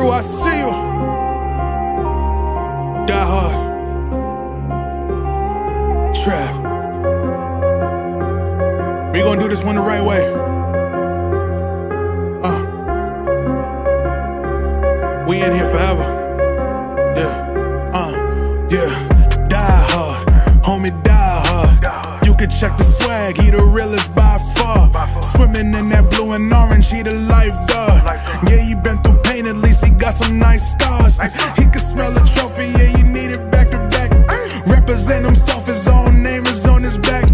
crew, I see you. Die hard. Trap. We gonna do this one the right way. We in here forever. Yeah. Die hard. Homie, die hard. You can check the swag, he the realest by far. Swimming in that blue and orange, he the lifeguard. Yeah, he been through pain, at least he got some nice scars. He can smell the trophy, yeah, he need it back to back. Represent himself, his own name is on his back.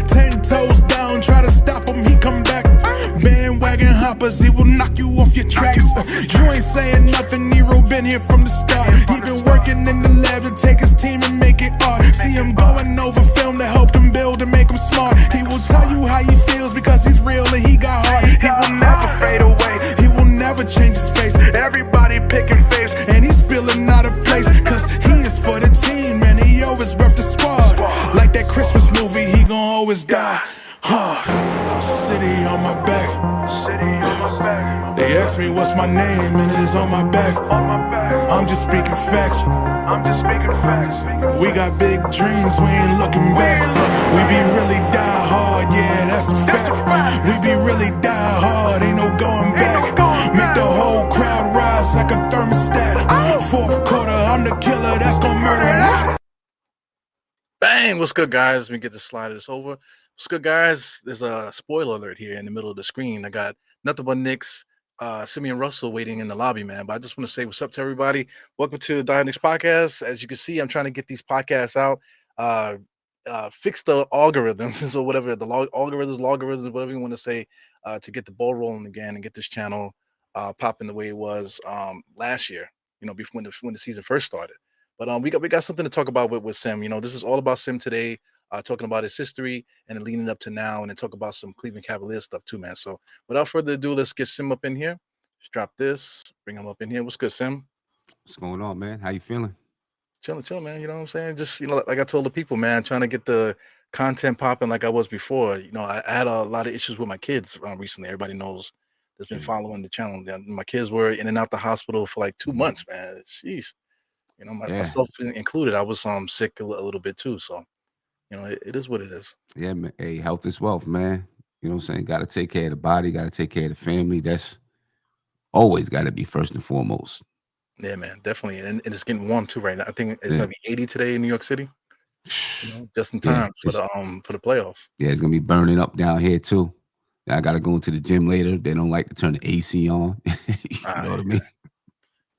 10 toes down, try to stop him, he come back. Bandwagon hoppers, he will knock you off your tracks. You ain't saying nothing, Nero been here from the start. He been working in the lab to take his team and make it art. See him going over film to help him build and make him smart. He will tell you how he feels because he's real and he got heart. He will never fade away, he will never change his face. Everybody picking faves, and he's feeling out of place. Cause he is for the team, and he always rep the squad. Like that Christmas movie, he gon' always die hard. City on my back. They ask me what's my name, and it's on my back. I'm just speaking facts. We got big dreams, we ain't looking back. We be really die hard, yeah, that's a fact. We be really die hard, ain't no going back. Make the whole crowd rise like a thermostat. Fourth quarter, I'm the killer, that's gon' murder that. Bang! What's good, guys? Let me get this slide this over. What's good, guys? There's a spoiler alert here in the middle of the screen. I got nothing but Knicks, Simeon Russell waiting in the lobby, man. But I just want to say what's up to everybody. Welcome to the Knicks podcast. As you can see, I'm trying to get these podcasts out, fix the algorithms or whatever, the logarithms, whatever you want to say, to get the ball rolling again and get this channel popping the way it was last year, you know, before when the season first started. But we got something to talk about with Sim. You know, this is all about Sim today. Talking about his history and then leading up to now, and then talk about some Cleveland Cavaliers stuff too, man. So without further ado, let's get Sim up in here. Let's drop this, bring him up in here. What's good, Sim? What's going on, man? How you feeling? Chilling, man. You know what I'm saying? Just, you know, like I told the people, man, trying to get the content popping like I was before. You know, I had a lot of issues with my kids recently. Everybody knows that's been following the channel. My kids were in and out the hospital for like 2 months, man. Jeez. You know, myself included. I was sick a little bit too, so. You know, it is what it is. Yeah, man. Hey, health is wealth, man. You know what I'm saying? Got to take care of the body, got to take care of the family. That's always got to be first and foremost. Yeah, man, definitely. And it's getting warm too right now. I think it's gonna be 80 today in New York City. You know, just in time for the playoffs. Yeah, it's gonna be burning up down here too. I got to go into the gym later. They don't like to turn the AC on. You know what I mean?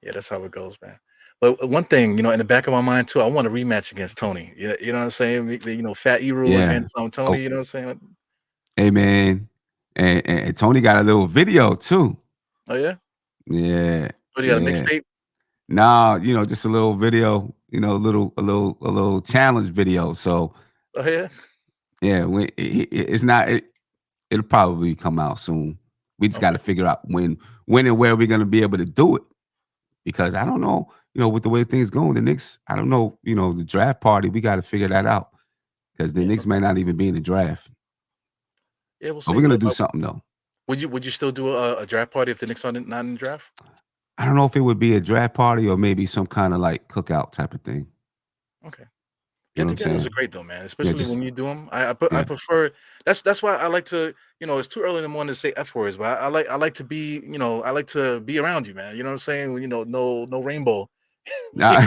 Yeah, that's how it goes, man. But one thing, you know, in the back of my mind too, I want a rematch against Tony. You know what I'm saying? You know, Fat Eru against Tony. You know what I'm saying? Hey, man, and Tony got a little video too. Oh yeah. Yeah. What, you got a mixtape? Nah, you know, just a little video. You know, a little challenge video. So. Oh yeah. Yeah, it's not. It'll probably come out soon. We just got to figure out when and where we're gonna be able to do it, because I don't know. You know, with the way things going, the Knicks, I don't know, you know, the draft party, we got to figure that out, because the Knicks may not even be in the draft. Yeah, we'll see. But we're going to do something, though. Would you still do a draft party if the Knicks are not in the draft? I don't know if it would be a draft party or maybe some kind of like cookout type of thing. Okay. Get-togethers are great though, man. Especially when you do them. I prefer. That's why I like to. You know, it's too early in the morning to say F words, but I like to be. You know, I like to be around you, man. You know what I'm saying? You know, no rainbow. Nah.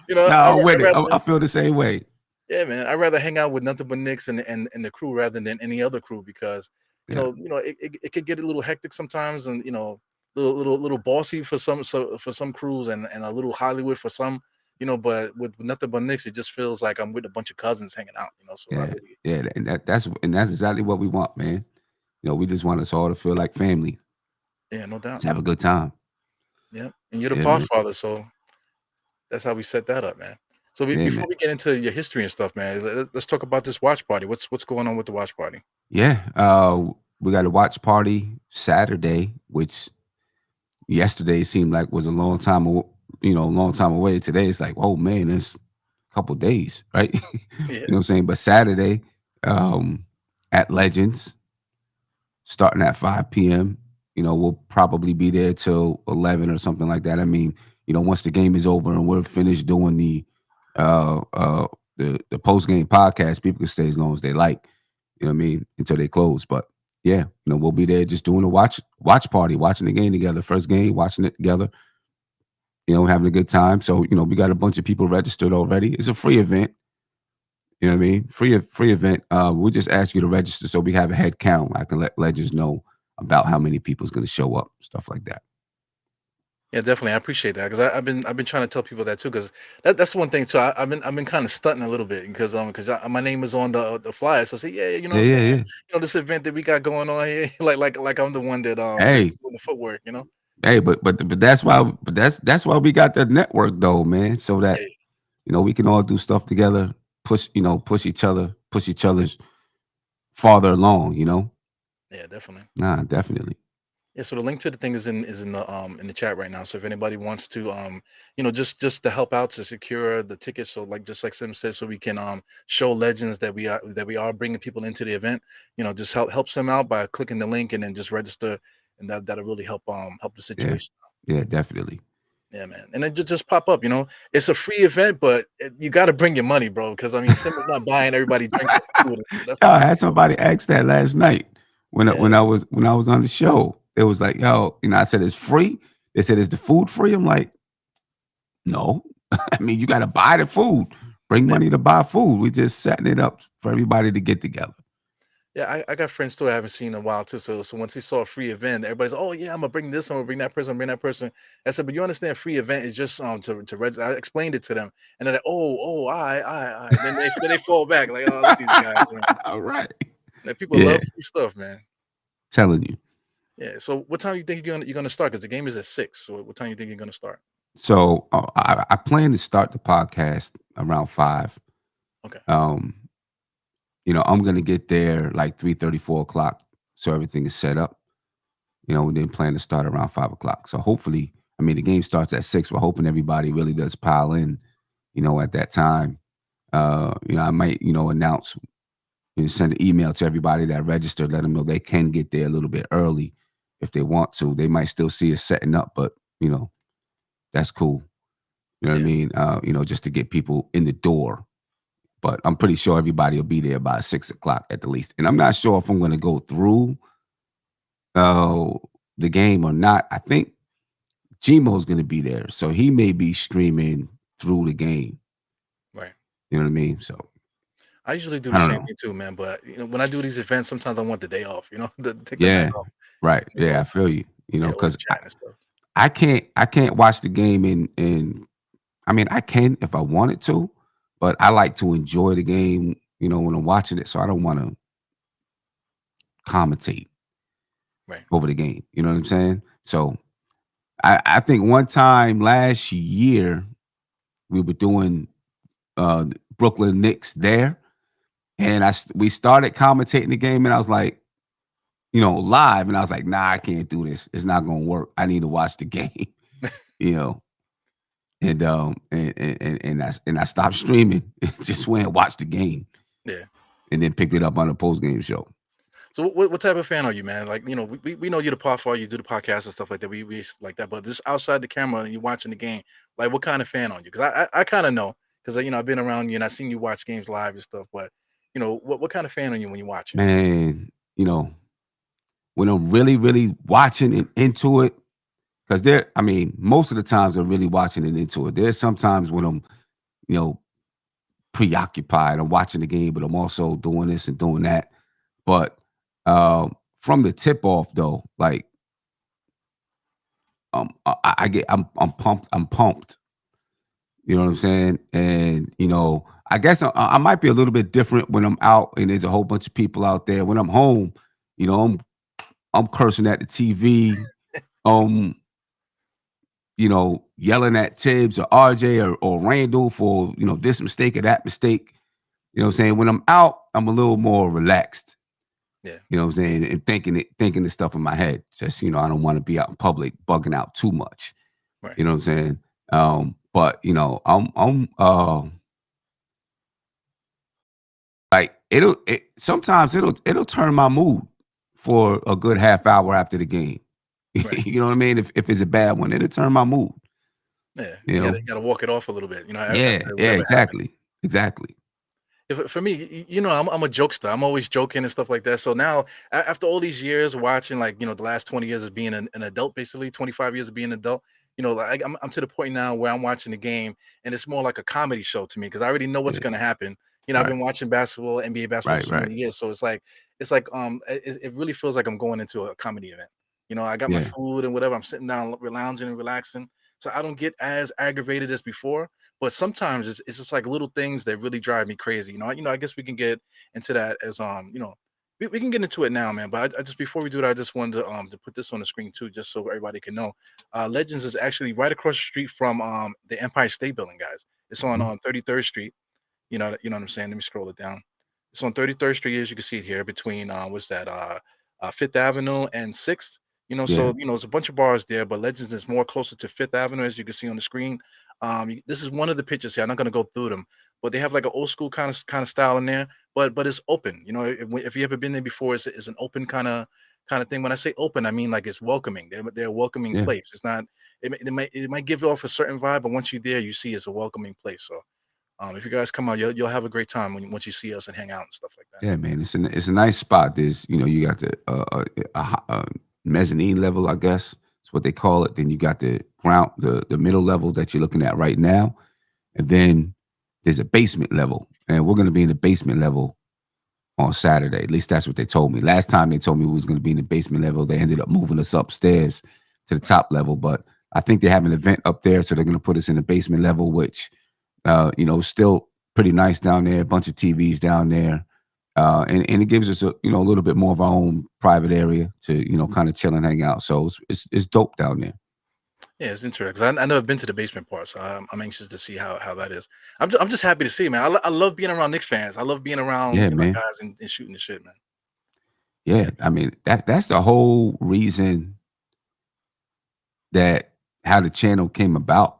You know, I feel the same way. Yeah, man. I'd rather hang out with nothing but Knicks and the crew rather than any other crew, because you know it could get a little hectic sometimes, and you know, little bossy for some crews and a little Hollywood for some. You know, but with nothing but Knicks, it just feels like I'm with a bunch of cousins hanging out. You know, so and that's exactly what we want, man. You know, we just want us all to feel like family. Yeah, no doubt. Let's have a good time. Yeah, and you're the Podfather, so that's how we set that up, man. So before we get into your history and stuff, man, let's talk about this watch party. What's going on with the watch party? Yeah, we got a watch party Saturday, which yesterday seemed like was a long time away. Today it's like, oh man, it's a couple days, right? You know what I'm saying? But Saturday, at Legends, starting at 5 p.m. we'll probably be there till 11 or something like that. I mean, once the game is over and we're finished doing uh uh the post game podcast, people can stay as long as they like. You know what I mean? Until they close. But yeah, we'll be there just doing a watch party, watching the game together. First game, watching it together. Having a good time. So we got a bunch of people registered already. It's a free event. You know what I mean? Free event. We'll just ask you to register so we have a head count. I can let Legends know about how many people's going to show up, stuff like that. Yeah, definitely. I appreciate that because I've been trying to tell people that too because that's one thing too. I've been kind of stunting a little bit because my name is on the flyer. So I say yeah, you know Yeah, what I'm yeah, saying. yeah. This event that we got going on here, like I'm the one that is Hey, doing the footwork. hey, but that's why we got that network though, man. So that Yeah, we can all do stuff together, push each other's farther along. yeah, definitely. Nah, definitely. Yeah, so the link to the thing is in the chat right now. So if anybody wants to just to help out to secure the tickets, so like just like Sim said, so we can show Legends that we are bringing people into the event. Just helps them out by clicking the link and then just register, and that'll really help the Yeah, situation. yeah, definitely. Yeah, man. And then just pop up. It's a free event, but you got to bring your money, bro. Because I mean, Sim is not buying everybody drinks and food. That's Yo, not I how had it goes. somebody ask that last night when I, Yeah, when I was on the show. It was like, yo, I said it's free. They said, is the food free? I'm like, no. I mean, you got to buy the food. Bring yeah. money to buy food. We just setting it up for everybody to get together. Yeah, I got friends too I haven't seen in a while too. So once he saw a free event, everybody's oh yeah, I'm gonna bring this, I'm gonna bring that person, bring that person. I said, but you understand, free event is just to register. I explained it to them, and they're like, I. Then they fall back like, oh, look at these guys, man. All right. Like, people Yeah, love free stuff, man. telling you. Yeah. So what time you think you're gonna start? Because the game is at 6. So what time you think you're gonna start? So I plan to start the podcast around 5. Okay. Um, I'm gonna get there like 3:30, 4 o'clock, so everything is set up. We didn't plan to start around 5 o'clock. So hopefully, I mean, the game starts at 6. We're hoping everybody really does pile in, at that time. I might, announce, send an email to everybody that registered, let them know they can get there a little bit early if they want to. They might still see us setting up, but that's cool. You know what I Yeah. mean? Just to get people in the door. But I'm pretty sure everybody will be there by 6 o'clock at the least. And I'm not sure if I'm going to go through uh, the game or not. I think Gmo's gonna be there, so he may be streaming through the game. Right. You know what I mean? So I usually do I the don't same know. thing too, man. But when I do these events, sometimes I want the day off. To take the night Yeah, off right. and Yeah, go. I feel you. Yeah, over Because chat and stuff. I can't watch the game in. I mean, I can if I wanted to, but I like to enjoy the game. When I'm watching it, so I don't want to commentate Right. over the game. You know what I'm saying? So I think one time last year we were doing Brooklyn Knicks there. And we started commentating the game, and I was like, live, and I was like, nah, I can't do this. It's not gonna work. I need to watch the game, you know. And I stopped streaming, just went and watched the game, Yeah. and then picked it up on the post game show. So what type of fan are you, man? Like, we know you're the podfather, you do the podcast and stuff like that. We like that, but just outside the camera and you watching the game, like what kind of fan are you? Because I kind of know because I've been around you and I've seen you watch games live and stuff. But what kind of fan are you when you watch it? Man, when I'm really, really watching and into it, because I mean, most of the times I'm really watching and into it. There's sometimes when I'm, you know, preoccupied. I'm watching the game, but I'm also doing this and doing that. But from the tip off, though, like I'm pumped. I'm pumped. You know what I'm saying? And I guess I might be a little bit different when I'm out and there's a whole bunch of people out there. When I'm home, I'm cursing at the TV. Um, yelling at Tibbs or RJ or Randall for this mistake or that mistake. You know what I'm saying? When I'm out, I'm a little more relaxed. Yeah. You know what I'm saying? And thinking the stuff in my head. Just, I don't want to be out in public bugging out too much. Right. You know what I'm saying? But I'm like sometimes it'll turn my mood for a good half hour after the game. Right. You know what I mean? If it's a bad one, it'll turn my mood. Yeah. You know? You gotta walk it off a little bit, Yeah, after yeah, whatever happened. exactly, exactly. If for me, I'm a jokester. I'm always joking and stuff like that. So now, after all these years watching, like the last 20 years of being an adult, basically 25 years of being an adult, like I'm to the point now where I'm watching the game and it's more like a comedy show to me because I already know what's Yeah, gonna happen. I've right, been watching basketball, NBA basketball for right, so right. many years, so it's like it really feels like I'm going into a comedy event. I got my Yeah, food and whatever. I'm sitting down, lounging and relaxing, so I don't get as aggravated as before, but sometimes it's just like little things that really drive me crazy. I guess we can get into that as we can get into it now, man. But I just before we do that, I just wanted to put this on the screen too, just so everybody can know. Legends is actually right across the street from the Empire State Building, guys. It's on mhm, 33rd Street. You know what I'm saying. Let me scroll it down. It's on 33rd Street, as you can see it here, between what's that, Fifth Avenue and Sixth. yeah, It's a bunch of bars there, but Legends is more closer to Fifth Avenue, as you can see on the screen. This is one of the pictures here. I'm not gonna go through them, but they have like an old school kind of style in there, but it's open. If you ever been there before, it's an open kind of thing. When I say open, I mean like it's welcoming. They're a welcoming yeah, place. It's not. It might give you off a certain vibe, but once you're there, you see it's a welcoming place. So if you guys come out, you'll have a great time once you see us and hang out and stuff like that. yeah, man. It's a nice spot. There's you got the mezzanine level, I guess. That's what they call it. Then you got the ground, the middle level that you're looking at right now, and then there's a basement level, and we're gonna be in the basement level on Saturday. At least that's what they told me. Last time they told me we was gonna be in the basement level. They ended up moving us upstairs to the Right. top level, but I think they have an event up there, so they're gonna put us in the basement level, which still pretty nice down there. A bunch of TVs down there, and it gives us a little bit more of our own private area to kind of chill and hang out. So it's dope down there. Yeah, it's interesting because I never been to the basement part, so I'm anxious to see how that is. I'm just happy to see, man. I love being around Knicks fans. I love being around Yeah, man. guys and shooting the shit, man. Yeah, I mean that's the whole reason that how the channel came about.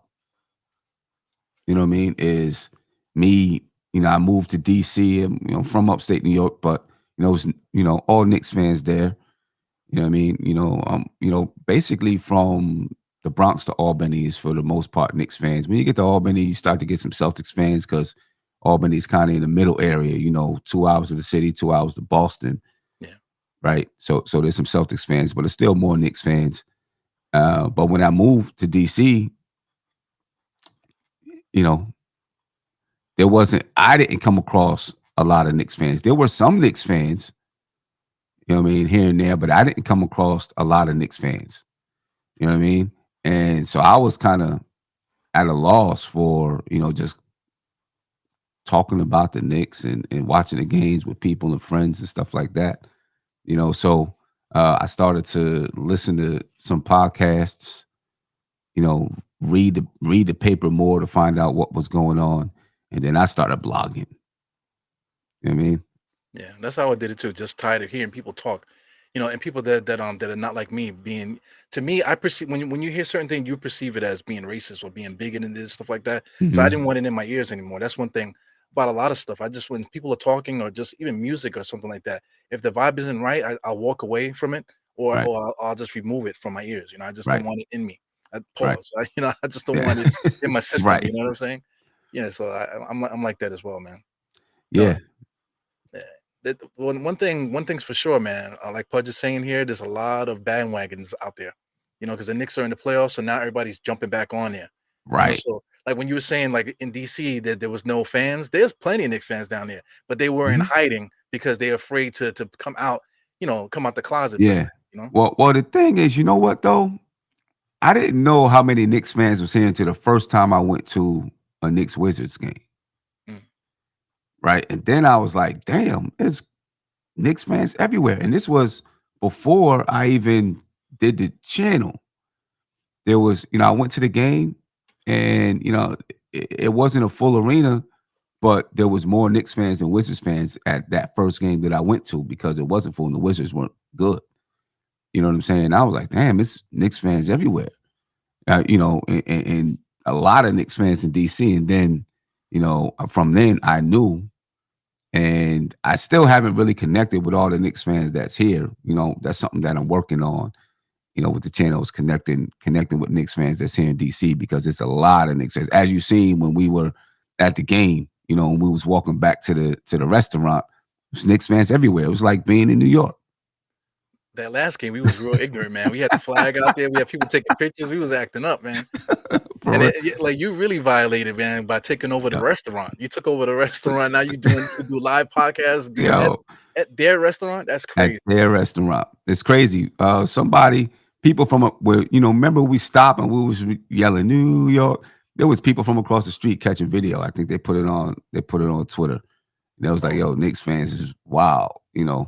You know what I mean? Is me, I moved to DC and from upstate New York, but it was all Knicks fans there. You know what I mean? Basically from the Bronx to Albany is for the most part Knicks fans. When you get to Albany, you start to get some Celtics fans because Albany's kind of in the middle area, 2 hours to the city, 2 hours to Boston, Yeah, right? So there's some Celtics fans, but it's still more Knicks fans. But when I moved to DC, you know, I didn't come across a lot of Knicks fans. There were some Knicks fans, here and there, but I didn't come across a lot of Knicks fans. You know what I mean? And so I was kind of at a loss for, just talking about the Knicks and watching the games with people and friends and stuff like that. So I started to listen to some podcasts, read the paper more to find out what was going on. And then I started blogging. You know what I mean? yeah, that's how I did it too. Just tired of hearing people talk, and people that are not like me. Being to me, I perceive when you hear certain things, you perceive it as being racist or being bigoted and this stuff like that. So I Mhm. didn't want it in my ears anymore. That's one thing about a lot of stuff. I just when people are talking or just even music or something like that, if the vibe isn't right, I'll walk away from it or Right, I'll just remove it from my ears. I just don't right, want it in me. I right. pause. I just don't Yeah. want it in my system. Right. You know what I'm saying? Yeah. So I'm like that as well, man. No, Yeah. yeah. One thing's for sure, man. Like Pudge is saying here, there's a lot of bandwagons out there. Because the Knicks are in the playoffs, so now everybody's jumping back on there. Right. So like when you were saying, like in DC, that there was no fans. There's plenty of Knicks fans down there, but they were in Mhm. hiding because they're afraid to come out. Come out the closet per se. Yeah. You know. Well, the thing is, you know what though? I didn't know how many Knicks fans was here until the first time I went to a Knicks Wizards game. Mm, Right. And then I was like, damn, there's Knicks fans everywhere. And this was before I even did the channel. There was, I went to the game and, it wasn't a full arena, but there was more Knicks fans than Wizards fans at that first game that I went to because it wasn't full and the Wizards weren't good. You know what I'm saying? I was like, damn, it's Knicks fans everywhere. And a lot of Knicks fans in DC. And then, from then I knew, and I still haven't really connected with all the Knicks fans that's here. That's something that I'm working on. with the channels connecting with Knicks fans that's here in DC, because it's a lot of Knicks fans. As you seen when we were at the game, and we was walking back to the restaurant, there's Knicks fans everywhere. It was like being in New York. That last game, we was real ignorant, man. We had the flag out there. We had people taking pictures. We was acting up, man. And like you really violated, man, by taking over the restaurant. You took over the restaurant. Now you do live podcasts at their restaurant. That's crazy. At their restaurant, it's crazy. People from where remember we stopped and we was yelling New York. There was people from across the street catching video. I think they put it on. They put it on Twitter. And it was like, "Yo, Knicks fans is wild," Yeah.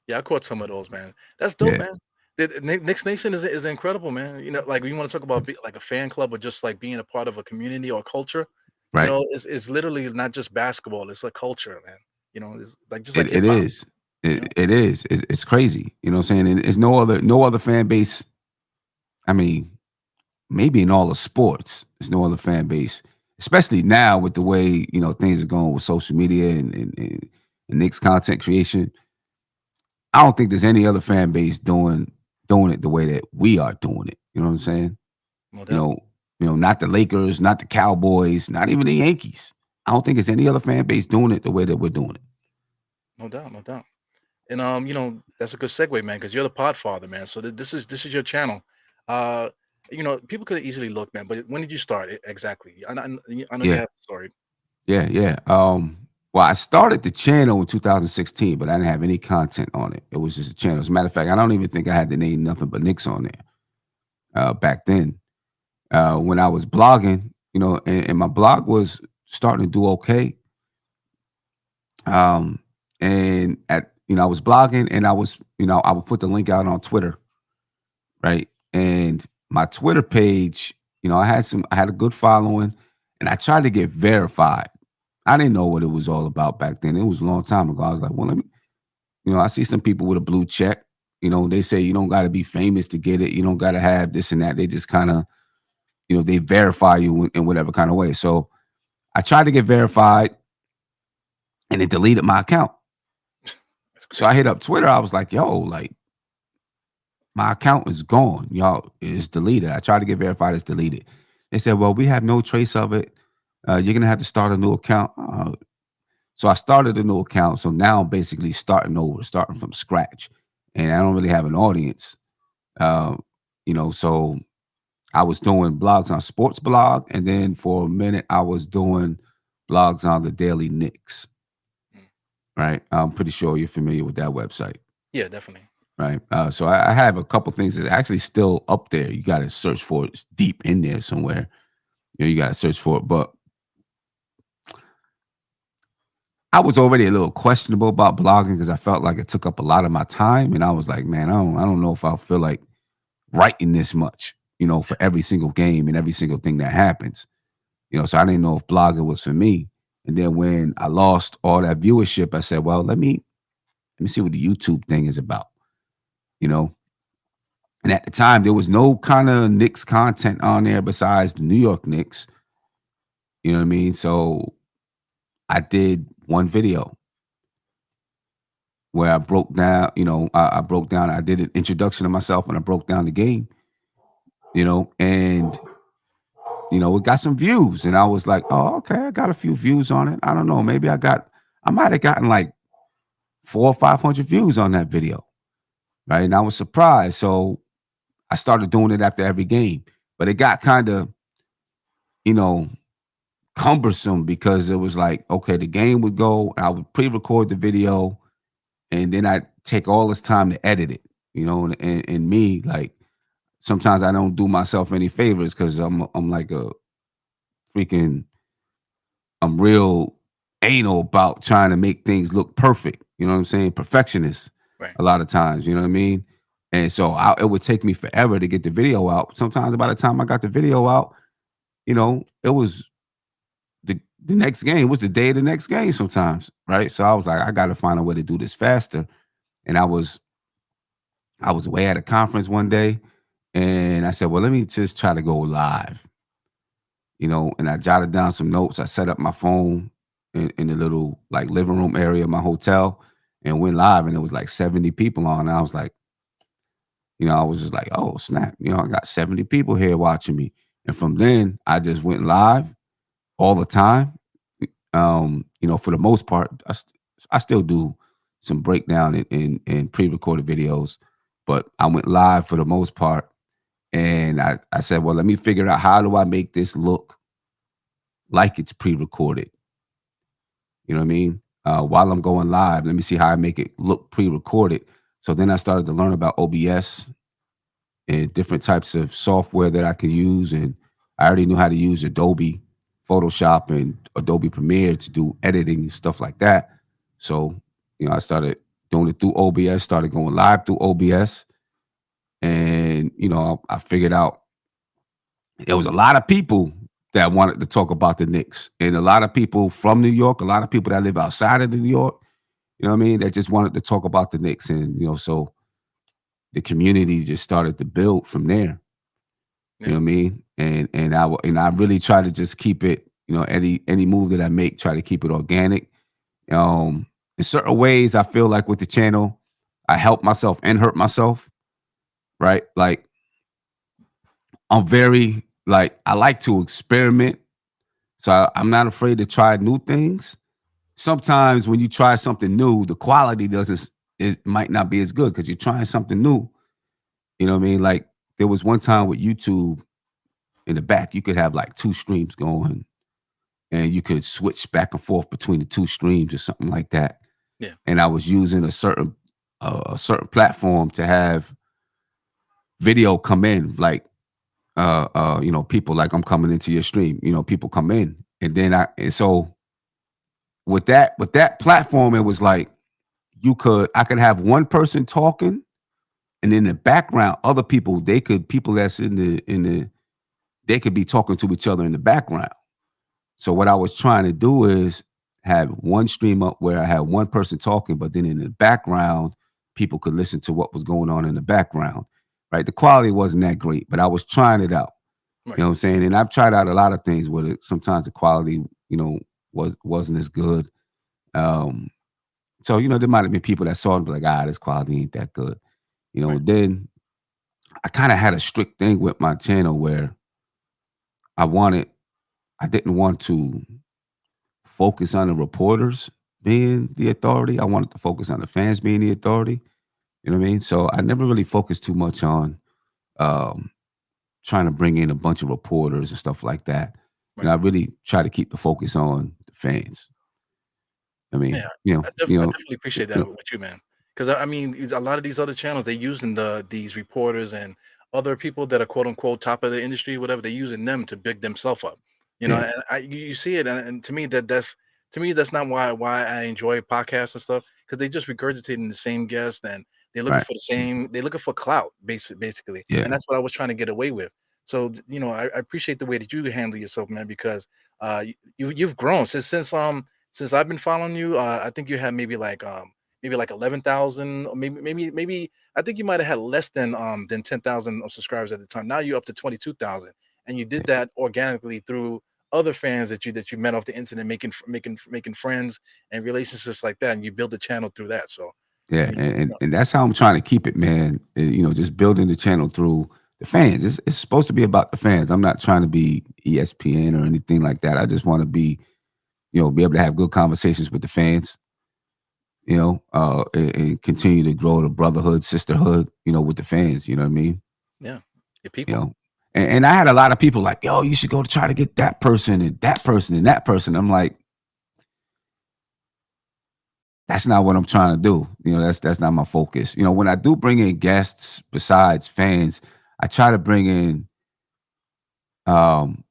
Yeah, I caught some of those, man. That's dope, man. The Knicks Nation is incredible, man. Like when you want to talk about like a fan club or just like being a part of a community or culture, right? It's literally not just basketball; it's a culture, man. It's like just like it is. It is. It's crazy. You know what I'm saying? And there's no other fan base. I mean, maybe in all of sports, there's no other fan base, especially now with the way things are going with social media and Knicks content creation. I don't think there's any other fan base doing it the way that we are doing it. You know what I'm saying? Not the Lakers, not the Cowboys, not even the Yankees. I don't think there's any other fan base doing it the way that we're doing it. No doubt, no doubt. And that's a good segue, man, because you're the Podfather, man. So this is your channel. People could easily look, man, but when did you start it exactly? I know you have a story. Yeah. Well, I started the channel in 2016, but I didn't have any content on it. It was just a channel. As a matter of fact, I don't even think I had the name Nothing But Knicks on there back then. When I was blogging, and my blog was starting to do okay. And I was blogging, and I was, I would put the link out on Twitter, right? And my Twitter page, I had a good following, and I tried to get verified. I didn't know what it was all about back then. It was a long time ago. I was like, well, let me, I see some people with a blue check. They say you don't got to be famous to get it. You don't got to have this and that. They just kind of, they verify you in whatever kind of way. So I tried to get verified, and it deleted my account. So I hit up Twitter. I was like, yo, like, my account is gone. Y'all, it's deleted. I tried to get verified. It's deleted. They said, well, we have no trace of it. You're going to have to start a new account. So I started a new account. So now I'm basically starting from scratch. And I don't really have an audience. So I was doing blogs on Sports Blog. And then for a minute, I was doing blogs on the Daily Knicks. Right. I'm pretty sure you're familiar with that website. Yeah, definitely. Right. So I have a couple things that's actually still up there. You got to search for it. It's deep in there somewhere. You got to search for it. But I was already a little questionable about blogging because I felt like it took up a lot of my time. And I was like, man, I don't know if I feel like writing this much, for every single game and every single thing that happens. So I didn't know if blogging was for me. And then when I lost all that viewership, I said, well, let me see what the YouTube thing is about, And at the time, there was no kind of Knicks content on there besides the New York Knicks. You know what I mean? So I did one video where I broke down, I did an introduction of myself and I broke down the game, and it got some views, and I was like, oh, okay, I got a few views on it. I don't know, maybe I might have gotten like 400 or 500 views on that video, right? And I was surprised. So I started doing it after every game, but it got kind of, cumbersome because it was like, okay, the game would go, I would pre-record the video, and then I'd take all this time to edit it, and me, like, sometimes I don't do myself any favors because I'm like I'm real anal about trying to make things look perfect. You know what I'm saying? Perfectionist a lot of times, you know what I mean? And so it would take me forever to get the video out. Sometimes by the time I got the video out, it was the next game. It was the day of the next game sometimes, right? So I was like, I got to find a way to do this faster. And I was away at a conference one day, and I said, well, let me just try to go live, and I jotted down some notes. I set up my phone in the little like living room area of my hotel and went live, and it was like 70 people on. And I was like, I was just like, oh snap, I got 70 people here watching me. And from then I just went live all the time. For the most part, I still do some breakdown and pre-recorded videos, but I went live for the most part. And I said, well, let me figure out how do I make this look like it's pre-recorded. You know what I mean? While I'm going live, let me see how I make it look pre-recorded. So then I started to learn about OBS and different types of software that I could use. And I already knew how to use Adobe Photoshop and Adobe Premiere to do editing and stuff like that. So, I started doing it through OBS, started going live through OBS. And, I figured out there was a lot of people that wanted to talk about the Knicks, and a lot of people from New York, a lot of people that live outside of New York, you know what I mean, that just wanted to talk about the Knicks. And, so the community just started to build from there. You know Yeah. what I mean? And I really try to just keep it, any move that I make, try to keep it organic. In certain ways, I feel like with the channel, I help myself and hurt myself, right? Like I'm very like I like to experiment, so I'm not afraid to try new things. Sometimes when you try something new, the quality doesn't it might not be as good because you're trying something new. You know what I mean? Like there was one time with YouTube in the back, you could have like two streams going, and you could switch back and forth between the two streams or something like that. Yeah. And I was using a certain platform to have video come in, like people like I'm coming into your stream, people come in, and then and so with that platform, it was like I could have one person talking, and in the background, other people people that's in the they could be talking to each other in the background. So what I was trying to do is have one stream up where I had one person talking, but then in the background, people could listen to what was going on in the background. Right. The quality wasn't that great, but I was trying it out. You Right. know what I'm saying? And I've tried out a lot of things with it. Sometimes the quality, wasn't as good. Um, so, there might have been people that saw it and be like, this quality ain't that good. Right. Then I kind of had a strict thing with my channel where I wanted I didn't want to focus on the reporters being the authority. I wanted to focus on the fans being the authority. You know what I mean? So I never really focused too much on um, trying to bring in a bunch of reporters and stuff like that. Right. I really try to keep the focus on the fans. I mean, Yeah, I definitely appreciate you that with you, man. Because I mean, a lot of these other channels, they using these reporters and other people that are quote unquote top of the industry, whatever. They're using them to big themselves up. yeah, And you see it, and to me that's not why I enjoy podcasts and stuff because they just regurgitating the same guest and they're looking right, for the same. They're looking for clout, basically, yeah, and that's what I was trying to get away with. So I appreciate the way that you handle yourself, man, because you've grown since I've been following you. I think you had maybe like 11,000, or maybe I think you might have had less than 10,000 of subscribers at the time. Now you're up to 22,000, and you did that organically through other fans that you met off the internet, making friends and relationships like that, and you build the channel through that. So, yeah, you and that's how I'm trying to keep it, man. Just building the channel through the fans. It's supposed to be about the fans. I'm not trying to be ESPN or anything like that. I just want to be able to have good conversations with the fans, and continue to grow the brotherhood, sisterhood, with the fans. You know what I mean? yeah, your You people. know, and I had a lot of people like, yo, you should go to try to get that person and that person and that person. I'm like, that's not what I'm trying to do. That's not my focus. When I do bring in guests besides fans, I try to bring in, um,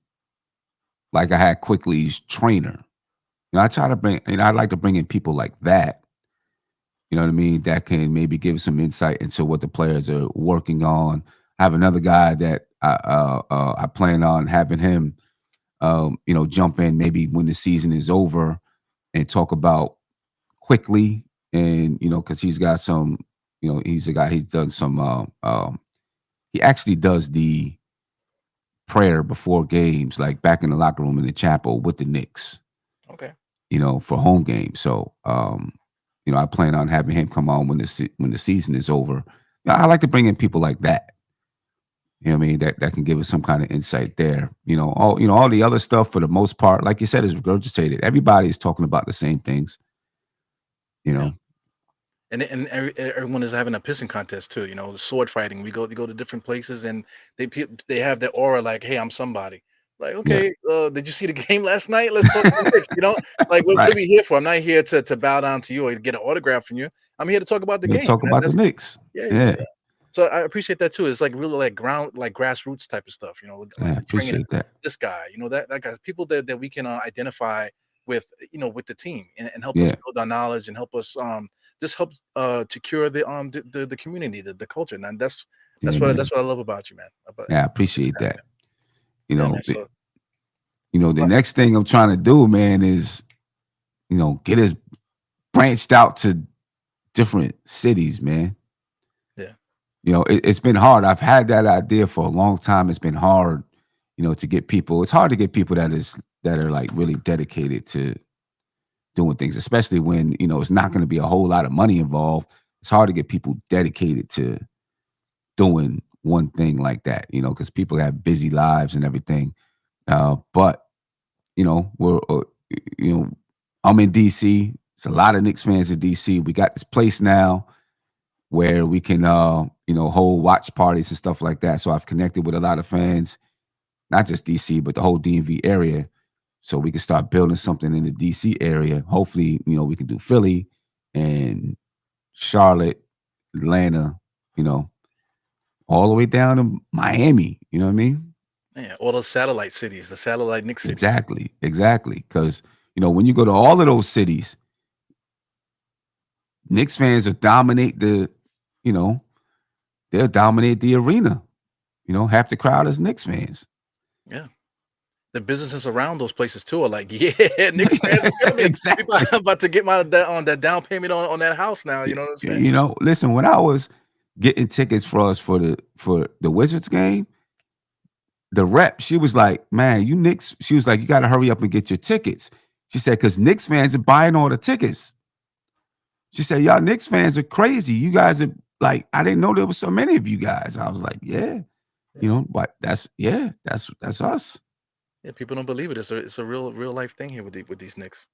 like I had Quickly's trainer. I try to bring, I like to bring in people like that. You know what I mean? That can maybe give some insight into what the players are working on. I have another guy that I plan on having him, jump in maybe when the season is over and talk about Quickly, and because he's got some, he's a guy. He's done some. He actually does the prayer before games, like back in the locker room in the chapel with the Knicks, Okay. for home games. So, I plan on having him come on when the season is over I like to bring in people like that. You know what I mean? That can give us some kind of insight there. All the other stuff for the most part, like you said, is regurgitated. Everybody's talking about the same things. You Yeah. know, Everyone is having a pissing contest too. The sword fighting. We go to different places, and they have that aura like, hey, I'm somebody. Like, yeah, okay, did you see the game last night? Let's talk about this. Like what right. are we here for? I'm not here to bow down to you or get an autograph from you. I'm here to talk about the We'll game. talk And about the that's Knicks. yeah, yeah, Yeah, yeah. So I appreciate that too. It's like really like like grassroots type of stuff. yeah, Like I training appreciate that. this guy. That guy. People that we can identify with. With the team and help us Yeah, build our knowledge and help us just help to cure the community, the culture. And that's yeah, that's man. what I love about you, man. Yeah, I appreciate that. You Yeah, know, man. So the next thing I'm trying to do, man, is get us branched out to different cities, man. yeah, It's been hard. I've had that idea for a long time. It's been hard, to get people. It's hard to get people that are like really dedicated to doing things, especially when it's not going to be a whole lot of money involved. It's hard to get people dedicated to doing one thing like that, because people have busy lives and everything. But we're I'm in DC. There's a lot of Knicks fans in DC. We got this place now where we can hold watch parties and stuff like that. So I've connected with a lot of fans, not just DC, but the whole DMV area. So we can start building something in the DC area. Hopefully, we can do Philly and Charlotte, Atlanta, you know, all the way down to Miami. You know what I mean? yeah. All those satellite cities, the satellite Nick cities. Exactly, exactly. Because when you go to all of those cities, Knicks fans will dominate you know, they'll dominate the arena. Half the crowd is Knicks fans. Yeah. The businesses around those places too are like, yeah, Knicks fans are coming. Exactly. I'm about to get that down payment on that house now. You know what I'm saying? Listen, when I was getting tickets for us for the Wizards game, the rep, she was like, man, you Knicks, she was like, you got to hurry up and get your tickets. She said, because Knicks fans are buying all the tickets. She said, y'all Knicks fans are crazy. You guys are like, I didn't know there was so many of you guys. I was like, yeah, Yeah. but that's us. Yeah, people don't believe it. It's a real life thing here with these Knicks.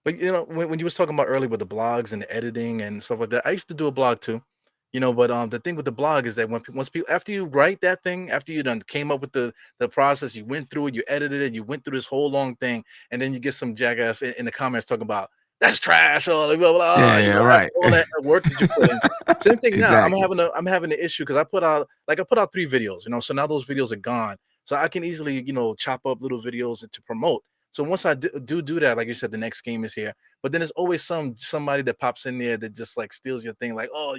But when you was talking about earlier with the blogs and the editing and stuff like that, I used to do a blog too. But the thing with the blog is that once people after you write that thing, after you done came up with the process, you went through it, you edited it, you went through this whole long thing, and then you get some jackass in the comments talking about that's trash or blah, blah, blah, Yeah, yeah, after right. all that work that you put in. Same thing now. Exactly. I'm having an issue because I put out 3 videos, so now those videos are gone. So I can easily, chop up little videos to promote. So once I do that, like you said, the next game is here. But then there's always somebody that pops in there that just like steals your thing, like, oh,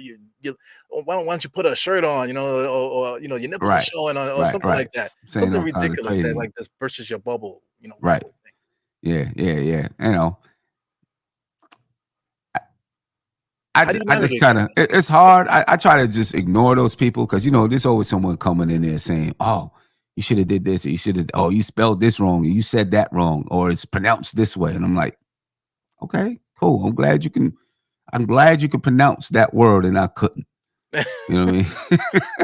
why don't you put a shirt on, or your nipples are Right. showing on, or Right. something Right. like that, Saying something all kinds of ridiculous that crazy. like this bursts your bubble, Right. bubble thing. Yeah. Yeah. Yeah. How do you I just navigate that, kind of, it's hard. I try to just ignore those people because, there's always someone coming in there saying, oh, you should have did this. Or you should have, oh, you spelled this wrong. Or you said that wrong. Or it's pronounced this way. And I'm like, okay, cool. I'm glad you could pronounce that word and I couldn't. man? You know what I mean?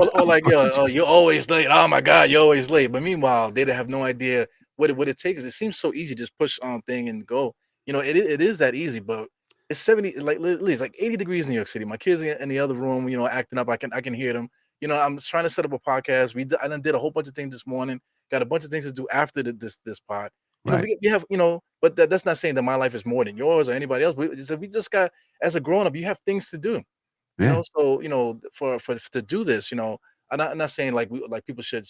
Or I'm like, glad oh, you're always late. Oh my God, you're always late. But meanwhile, they have no idea what it takes. It seems so easy, just push on thing and go. It is that easy, but it's 70, like literally, it's like 80 degrees in New York City. My kids in the other room, acting up. I can hear them. I'm trying to set up a podcast. I done did a whole bunch of things this morning. Got a bunch of things to do after this pod. right. We have, but that's not saying that my life is more than yours or anybody else. We just got, as a grown up, you have things to do. Yeah. So for to do this, I'm not saying like people should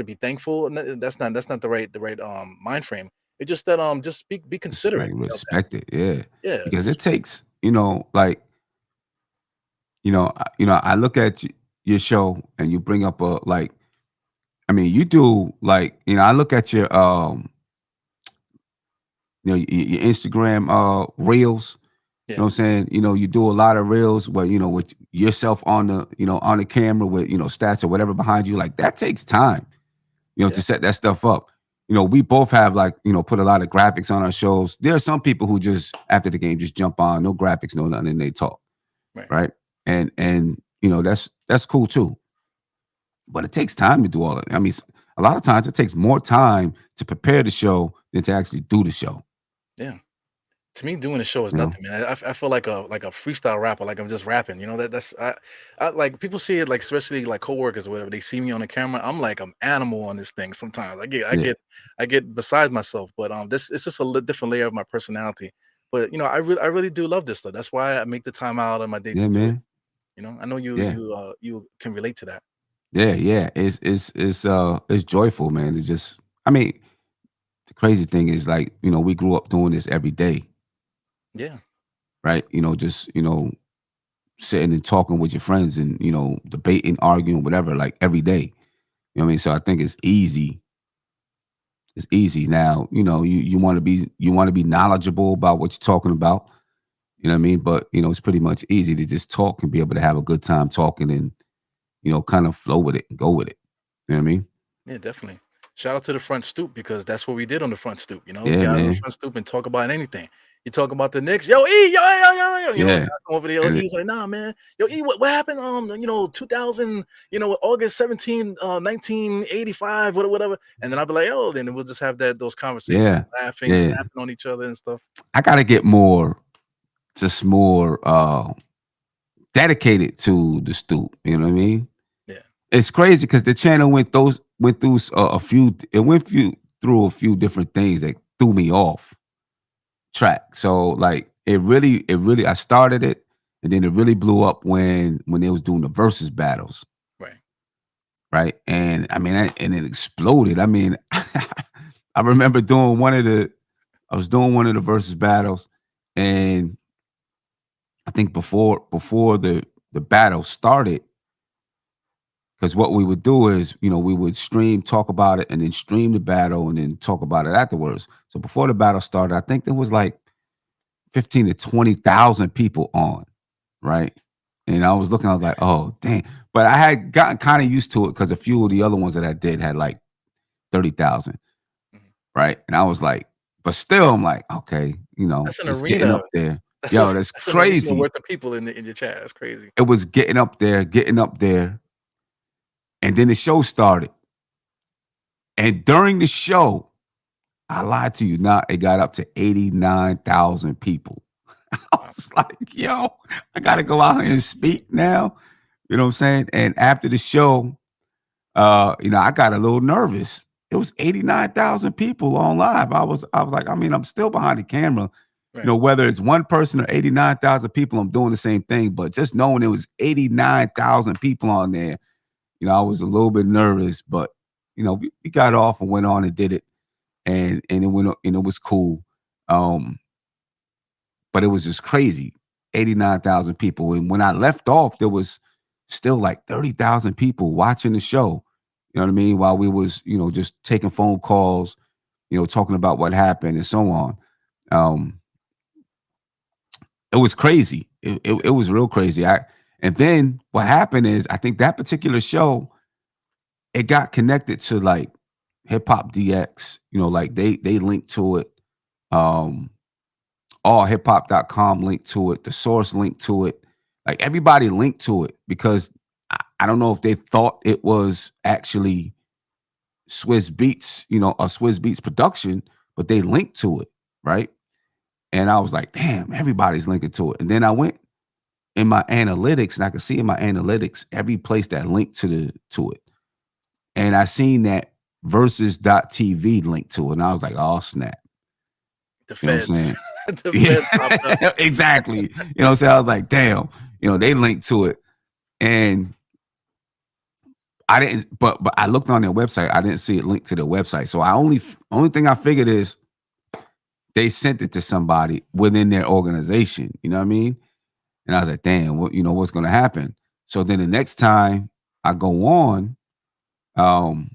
be thankful. That's not the right mind frame. It's just that just be considerate of that. Respect it. Yeah. Yeah, Because just it takes, like, I look at your show and you bring up I mean, you do like, I look at your Instagram reels. You yeah, know what I'm saying? You do a lot of reels where, with yourself on the camera with, stats or whatever behind you. Like that takes time, yeah, to set that stuff up. We both have like, put a lot of graphics on our shows. There are some people who just after the game just jump on, no graphics, no nothing, and they talk. right, Right. And that's cool too. But it takes time to do all that. I mean, a lot of times it takes more time to prepare the show than to actually do the show. Yeah. To me, doing a show is You know? nothing, man. I feel like a freestyle rapper, like I'm just rapping. You know that's I like people see it like especially like coworkers or whatever. They see me on the camera. I'm like an animal on this thing. Sometimes Yeah, I get beside myself. But this it's just a different layer of my personality. But I really do love this stuff. That's why I make the time out of my day to yeah, do it. man. I know Yeah, you can relate to that. yeah, yeah. It's joyful, man. It's just, I mean, the crazy thing is like, we grew up doing this every day, Yeah, right? Just sitting and talking with your friends and debating, arguing, whatever, like every day. You know what I mean? So I think it's easy. It's easy now. You want to be knowledgeable about what you're talking about. You know what I mean? But it's pretty much easy to just talk and be able to have a good time talking and kind of flow with it and go with it. You know what I mean? yeah, definitely. Shout out to the front stoop because that's what we did on the front stoop. We Yeah, got on the man. front stoop and talk about anything. You talk about the Knicks, yo, E, yo, yo, yo, yo. The Yeah. guy come over there, yo, And E's like, nah, man, yo, E, what happened? 2000, August 17, 1985, whatever. And then I'll be like, oh, then we'll just have those conversations, yeah. laughing, Yeah. snapping on each other and stuff. I gotta get just more dedicated to the stoop. You know what I mean? Yeah, It's crazy because the channel went through a few it went through a few different things that threw me off track. So like it really I started it and then it really blew up when they was doing the versus battles, right. right? And I mean and it exploded. I mean, I remember doing I was doing one of the versus battles, and I think before the battle started, because what we would do is, we would talk about it, and then stream the battle, and then talk about it afterwards. So before the battle started, I think there was like 15 to 20,000 people on, right? And I was looking, I was like, oh, dang. But I had gotten kind of used to it because a few of the other ones that I did had like 30,000, Mhm. right? And I was like, but still, I'm like, okay, That's an it's getting arena. up there. Yo, that's That's an arena crazy. worth of people in your chat. That's crazy. It was getting up there, getting up there. And then the show started. And during the show, I lied to you not, it got up to 89,000 people. I Wow. was like, yo, I gotta go out here and speak now. You know what I'm saying? And after the show, I got a little nervous. It was 89,000 people on live. I was like, I mean, I'm still behind the camera. Right. Whether it's one person or 89,000 people, I'm doing the same thing. But just knowing it was 89,000 people on there, I was a little bit nervous, but we got off and went on and did it, and it went and it was cool. But it was just crazy, 89,000 people. And when I left off, there was still like 30,000 people watching the show. You know what I mean? While we was, just taking phone calls, talking about what happened and so on. Um, it was crazy. It was real crazy. And then what happened is I think that particular show, it got connected to like Hip Hop DX, like they linked to it. Allhiphop.com linked to it, the source linked to it. Like everybody linked to it because I don't know if they thought it was actually Swiss Beats, a Swiss Beats production, but they linked to it, right? And I was like, damn, everybody's linking to it. And then I went in my analytics and I could see in my analytics every place that linked to it. And I seen that versus.tv linked to it. And I was like, oh, snap. The You know what I'm feds. saying? The feds popped up. Yeah, exactly. You know what I'm saying? I was like, damn, they linked to it. And I didn't, but I looked on their website. I didn't see it linked to their website. So only thing I figured is they sent it to somebody within their organization. You know what I mean? And I was like, damn, what's gonna happen? So then the next time I go on, to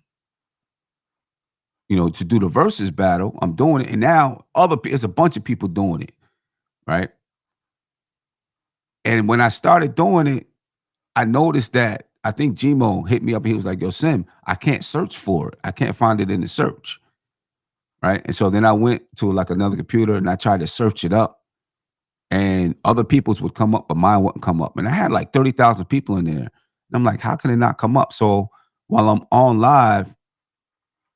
do the versus battle, I'm doing it, and now it's a bunch of people doing it, right? And when I started doing it, I noticed that I think Gmo hit me up and he was like, yo, Sim, I can't search for it. I can't find it in the search. Right. And so then I went to like another computer and I tried to search it up. and other people's would come up, but mine wouldn't come up. And I had like 30,000 people in there. And I'm like, how can it not come up? So while I'm on live,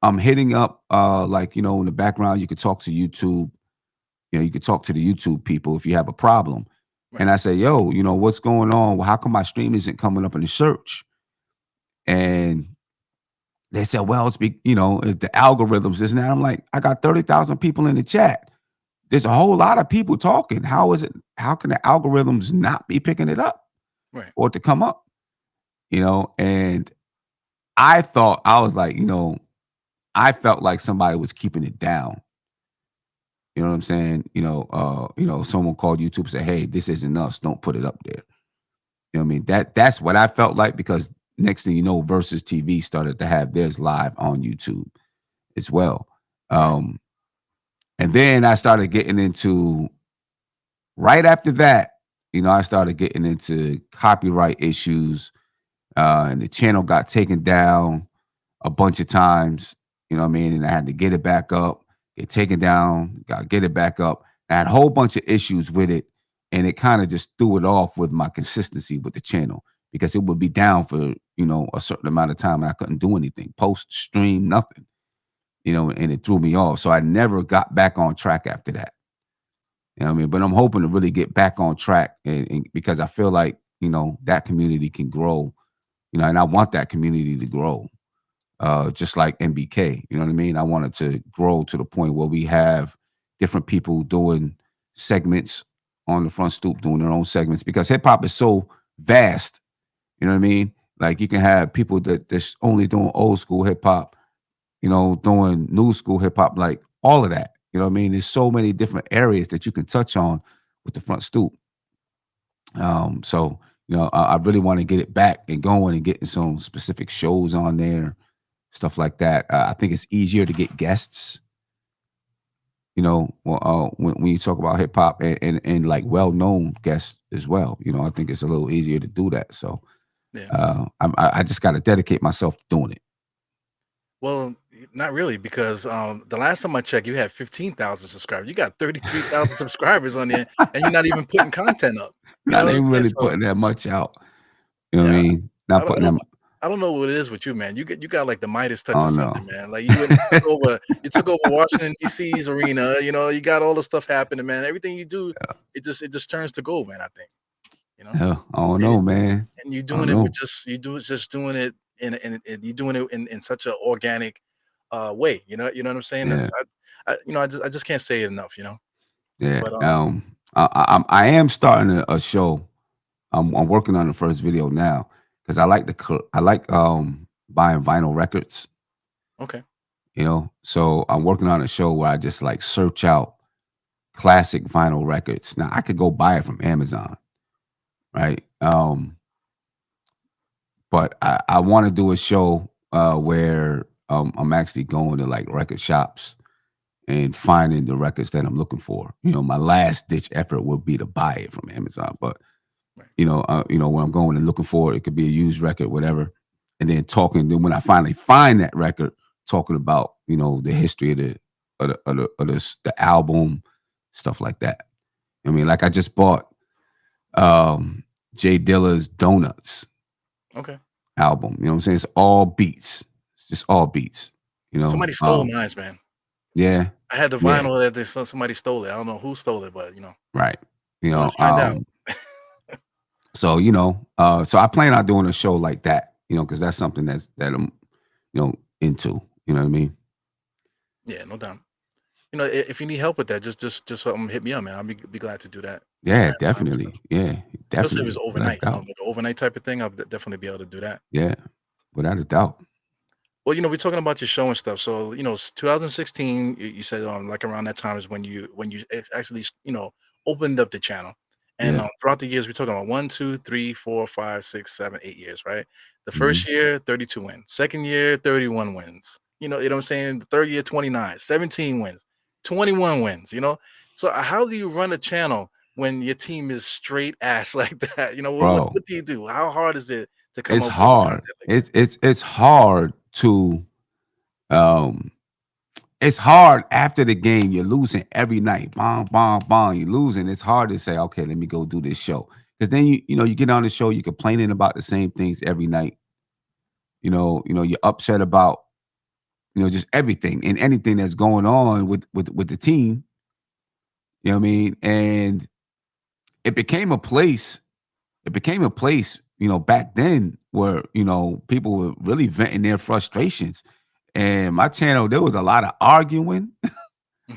I'm hitting up, like, in the background, you could talk to YouTube. You could talk to the YouTube people if you have a problem. Right. And I say, yo, what's going on? Well, how come my stream isn't coming up in the search? And they said, well, it's the algorithms, this and that. I'm like, I got 30,000 people in the chat. There's a whole lot of people talking. How can the algorithms not be picking it up Right. or it to come up? And I thought, I was like, I felt like somebody was keeping it down. You know what I'm saying? Someone called YouTube and said, hey, this isn't us. Don't put it up there. You know what I mean? That's what I felt like, because next thing you know, Versus TV started to have theirs live on YouTube as well. And then I started getting into, right after that, I started getting into copyright issues, and the channel got taken down a bunch of times, you know what I mean? And I had to get it back up, get taken down, get it back up. I had a whole bunch of issues with it, and it kind of just threw it off with my consistency with the channel, because it would be down for, a certain amount of time and I couldn't do anything, post, stream, nothing, and it threw me off. So I never got back on track after that. You know what I mean? But I'm hoping to really get back on track, and because I feel like, that community can grow, and I want that community to grow. Just like MBK, you know what I mean? I want it to grow to the point where we have different people doing segments on the front stoop, doing their own segments, because hip hop is so vast. You know what I mean? Like, you can have people that's only doing old school hip hop, doing new school hip hop, like all of that. You know what I mean? There's so many different areas that you can touch on with the front stoop. So, I really want to get it back and going and getting some specific shows on there, stuff like that. I think it's easier to get guests, when you talk about hip hop, and like well-known guests as well. I think it's a little easier to do that. So Yeah. I just got to dedicate myself to doing it. Well, not really, because the last time I checked, you had 15,000 subscribers. You got 33,000 subscribers on there, and you're not even putting content up. You know Not what I'm even saying? really So putting that much out. You know what I yeah, mean? I Not don't, I putting don't, them. I don't know what it is with you, man. You got like the Midas touch Oh or no. something, man. Like you took over Washington D.C.'s arena. You got all the stuff happening, man. Everything you do, it just turns to gold, man. I think, you know, Yeah, I don't and know, man. and you I don't doing it with know. just doing it in you doing it in such an organic way. You know what I'm saying? Yeah, I just can't say it enough. yeah. But I am starting a show. I'm working on the first video now, because I like buying vinyl records. okay, So I'm working on a show where I just like search out classic vinyl records. Now I could go buy it from Amazon, right? But I want to do a show where I'm actually going to like record shops and finding the records that I'm looking for. My last ditch effort would be to buy it from Amazon, but right, when I'm going and looking for it, it could be a used record, whatever, and then talking. Then when I finally find that record, talking about the history of the album, stuff like that. I mean, like I just bought Jay Dilla's Donuts okay. album. You know what I'm saying? It's all beats. It's just all beats. Somebody stole mine, man. Yeah, I had the yeah, vinyl that somebody stole it. I don't know who stole it, but right. You I'm gonna know, find out. so so I plan on doing a show like that, because that's something that I'm, into. You know what I mean? Yeah, no doubt. If you need help with that, just hit me up, man. I'll be glad to do that when I Yeah, have time and stuff. definitely. Yeah, Especially if definitely. it's Without a overnight, doubt. like an overnight type of thing. I'll definitely be able to do that. Yeah, without a doubt. Well, we're talking about your show and stuff. So, 2016, you said like around that time is when you actually opened up the channel, and Yeah. throughout the years we're talking about 1, 2, 3, 4, 5, 6, 7, 8 years, right? The Mhm. first year, 32 wins. Second year, 31 wins. You know what I'm saying? The third year, 29, 17 wins, 21 wins. So how do you run a channel when your team is straight ass like that? Bro, What do you do? How hard is it to come it's up with hard. content like that? It's hard to um it's hard after the game. You're losing every night. Bong, bong, bong. You're losing. It's hard to say, okay, let me go do this show. Because then you get on the show, you're complaining about the same things every night. You're upset about just everything and anything that's going on with the team. You know what I mean? And it became a place. It became a place, back then where people were really venting their frustrations. And my channel, there was a lot of arguing.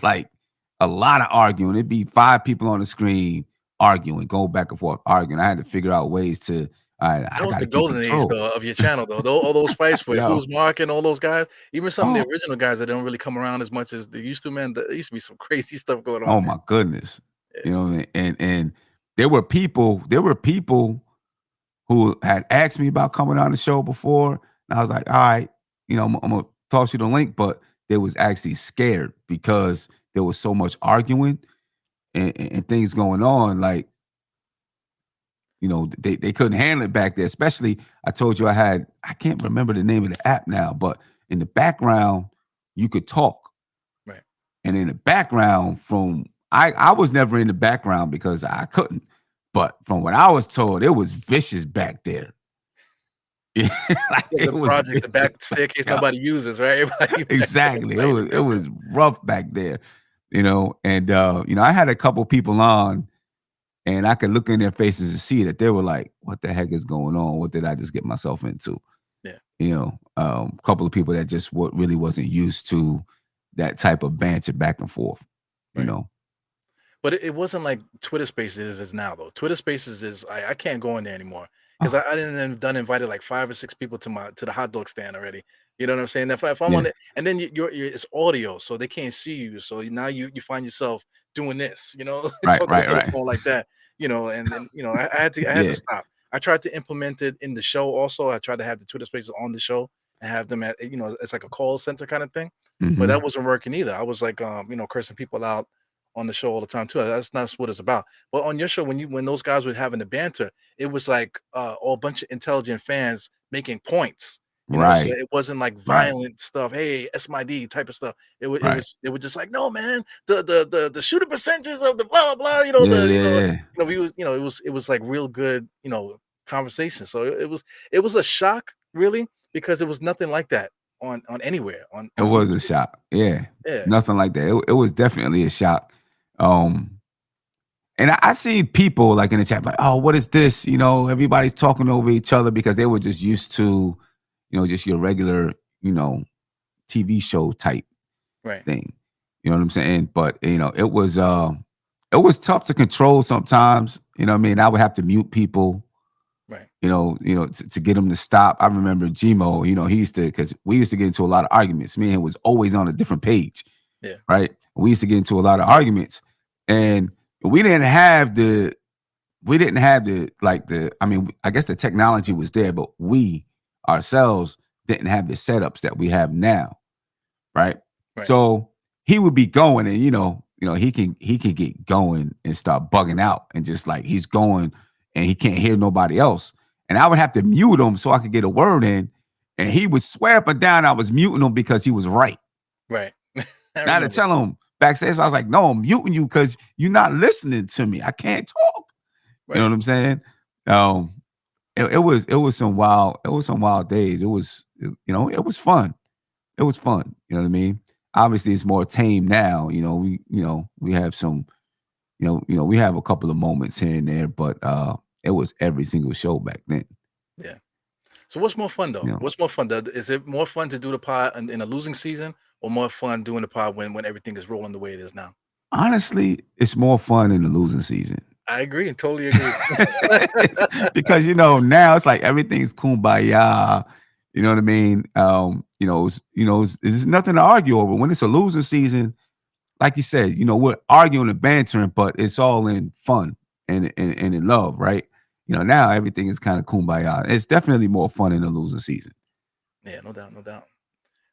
Like, a lot of arguing. It'd be 5 people on the screen arguing, going back and forth, arguing. I had to figure out ways to, all right, That I was gotta the keep golden age, control. though, of your channel, though. All those fights for Yo, who's marking, all those guys, even some of the oh, original guys that don't really come around as much as they used to, man. There used to be some crazy stuff going oh on there. my goodness. Yeah. You know what I mean? And there were people who had asked me about coming on the show before. And I was like, all right, I'm gonna toss you the link, but they was actually scared because there was so much arguing and things going on. Like, they couldn't handle it back there. Especially, I told you I can't remember the name of the app now, but in the background, you could talk. Right. And in the background, I was never in the background because I couldn't. But from what I was told, it was vicious back there. Yeah, like, Yeah, it the was project, the vicious back back staircase there. nobody uses, right? Everybody back there Exactly. It fighting was in it real was time. rough back there, and I had a couple people on, and I could look in their faces and see that they were like, "What the heck is going on? What did I just get myself into?" Yeah, A couple of people that just really wasn't used to that type of banter back and forth. You right. know. But it wasn't like Twitter Spaces is now though. Twitter Spaces is I can't go in there anymore because Oh, I didn't done invited like 5 or 6 people to the hot dog stand already. You know what I'm saying? If I'm on yeah. it, and then it's audio, so they can't see you. So now you find yourself doing this, Right. talking Right. into the Right. phone like that, and then I had to Yeah. stop. I tried to implement it in the show also. I tried to have the Twitter Spaces on the show and have them at it's like a call center kind of thing, but that Hmm. wasn't working either. I was like cursing people out on the show all the time too. That's not what it's about. But on your show, when those guys were having the banter, it was like all bunch of intelligent fans making points. So Right. it wasn't like Right. violent stuff. Hey, S my D type of stuff. Right. It was just like, no, man, the shooting percentages of the blah blah. Yeah. Yeah. Yeah. We was it was like real good conversation. So it was a shock really because it was nothing like that on anywhere It on was a YouTube. shock. Yeah. Yeah, Nothing like that. It was definitely a shock. Um, and I see people like in the chat, like, oh, what is this? Everybody's talking over each other because they were just used to, just your regular, TV show type right, thing. You know what I'm saying? But it was tough to control sometimes. You know what I mean? I would have to mute people, right. to get them to stop. I remember Gmo, he used to, because we used to get into a lot of arguments. Me and him was always on a different page, Yeah, right? We used to get into a lot of arguments. And we didn't have the like the I mean, I guess the technology was there, but we ourselves didn't have the setups that we have now, right? right, So he would be going, and he can get going and start bugging out, and just like he's going and he can't hear nobody else. And I would have to mute him so I could get a word in. And he would swear up and down I was muting him because he was right. right. I Now to remember. tell him backstage, I was like, no, I'm muting you because you're not listening to me. I can't talk. You know Right. what I'm saying? Um, it was some wild days. It was fun. It was fun. You know what I mean? Obviously, it's more tame now. We have some. We have a couple of moments here and there, but it was every single show back then. Yeah. So what's more fun You though? know, What's more fun? Is it more fun to do the pod in a losing season, or more fun doing the pod when everything is rolling the way it is now? honestly, it's more fun in the losing season. I agree, and totally agree. Because now it's like everything's kumbaya. You know what I mean? There's nothing to argue over. When it's a losing season, like you said, we're arguing and bantering, but it's all in fun and in love, right? Now everything is kind of kumbaya. It's definitely more fun in the losing season. Yeah, no doubt, no doubt.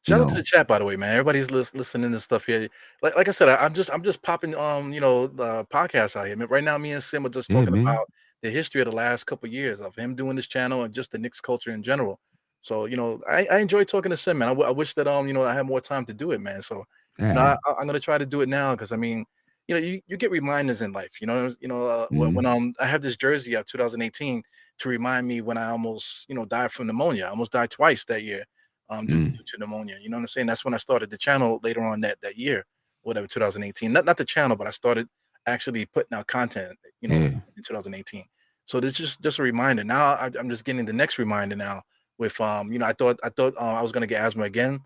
You Shout out to the know, chat, by the way, man. Everybody's listening to stuff here. Like I said, I'm just popping the podcasts out here. Man, right now, me and Sim are just yeah, talking man. about the history of the last couple years of him doing this channel and just the Knicks culture in general. So I enjoy talking to Sim, man. I wish that I had more time to do it, man. So Yeah. I'm gonna try to do it now because I mean, you get reminders in life. When Mhm. I have this jersey of 2018 to remind me when I almost died from pneumonia. I almost died twice that year, Mm. due to pneumonia. You know what I'm saying? That's when I started the channel later on that year, whatever 2018. Not the channel, but I started actually putting out content. Yeah. In 2018. So this is just a reminder. Now I'm just getting the next reminder now with I thought I was gonna get asthma again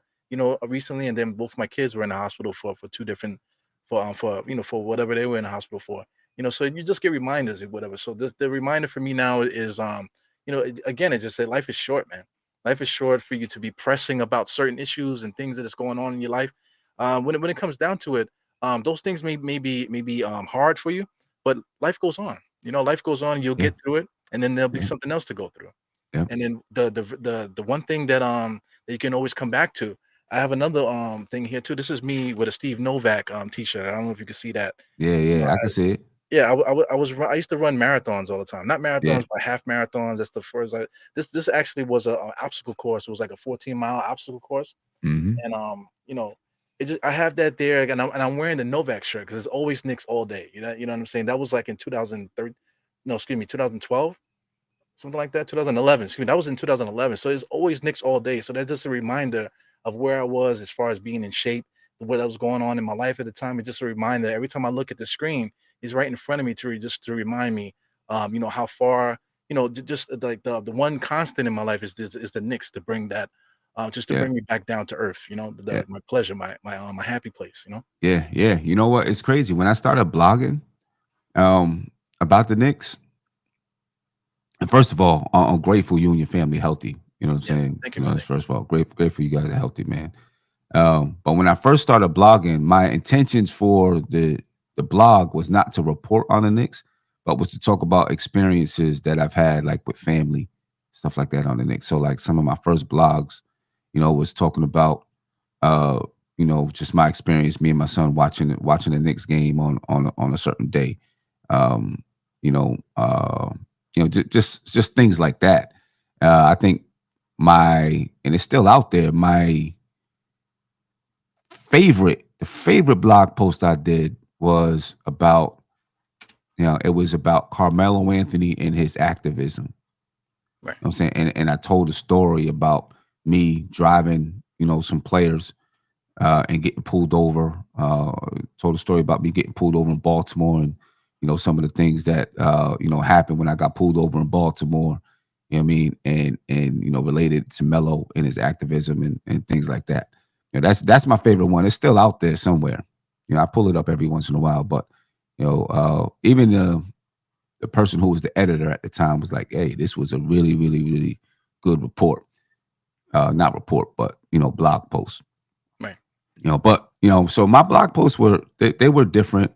recently, and then both my kids were in the hospital for two different for whatever they were in the hospital for. So you just get reminders and whatever. So the reminder for me now is again, it just said life is short, man. Life is short for you to be pressing about certain issues and things that is going on in your life. When it comes down to it, those things may be hard for you, but life goes on. Life goes on. You'll Yeah. get through it, and then there'll be Yeah. something else to go through. Yeah. And then the one thing that you can always come back to. I have another thing here too. This is me with a Steve Novak t-shirt. I don't know if you can see that. Yeah. Uh, Yeah. I can see it. yeah, I used to run marathons all the time. Not Yeah. marathons, but half marathons. That's the first. This actually was a obstacle course. It was like a 14-mile obstacle course, Mhm. and it just I have that there, and I'm wearing the Novak shirt because it's always Knicks all day. You know what I'm saying? That was like in 2013. No, excuse me, 2012. Something like that, 2011, excuse me, that was in 2011, so it's always Knicks all day, so that's just a reminder of where I was as far as being in shape, what was going on in my life at the time. It's just a reminder every time I look at the screen, he's right in front of me just to remind me, how far, just like the one constant in my life is the Knicks to bring that, just to Yeah. bring me back down to earth, Yeah. my pleasure, my happy place. Yeah. Yeah. You know what? It's crazy. When I started blogging about the Knicks, and first of all, I'm grateful you and your family healthy. You know what I'm Yeah, saying? thank you, You know, man. that's first of all, grateful you guys are healthy, man. But when I first started blogging, my intentions for the blog was not to report on the Knicks, but was to talk about experiences that I've had, like with family, stuff like that on the Knicks. So, like some of my first blogs, was talking about, uh, just my experience, me and my son watching the Knicks game on a certain day. Um, you know, uh, just things like that. I think and it's still out there. The favorite blog post I did was about, it was about Carmelo Anthony and his activism. Right. You know what I'm saying? And I told a story about me driving, some players and getting pulled over. Told a story about me getting pulled over in Baltimore and, some of the things that, happened when I got pulled over in Baltimore. You know what I mean? And related to Melo and his activism and things like that. That's my favorite one. It's still out there somewhere. I pull it up every once in a while, but even the person who was the editor at the time was like, "Hey, this was a really, really, really good report. Not report, but blog post." Right. So my blog posts they were different.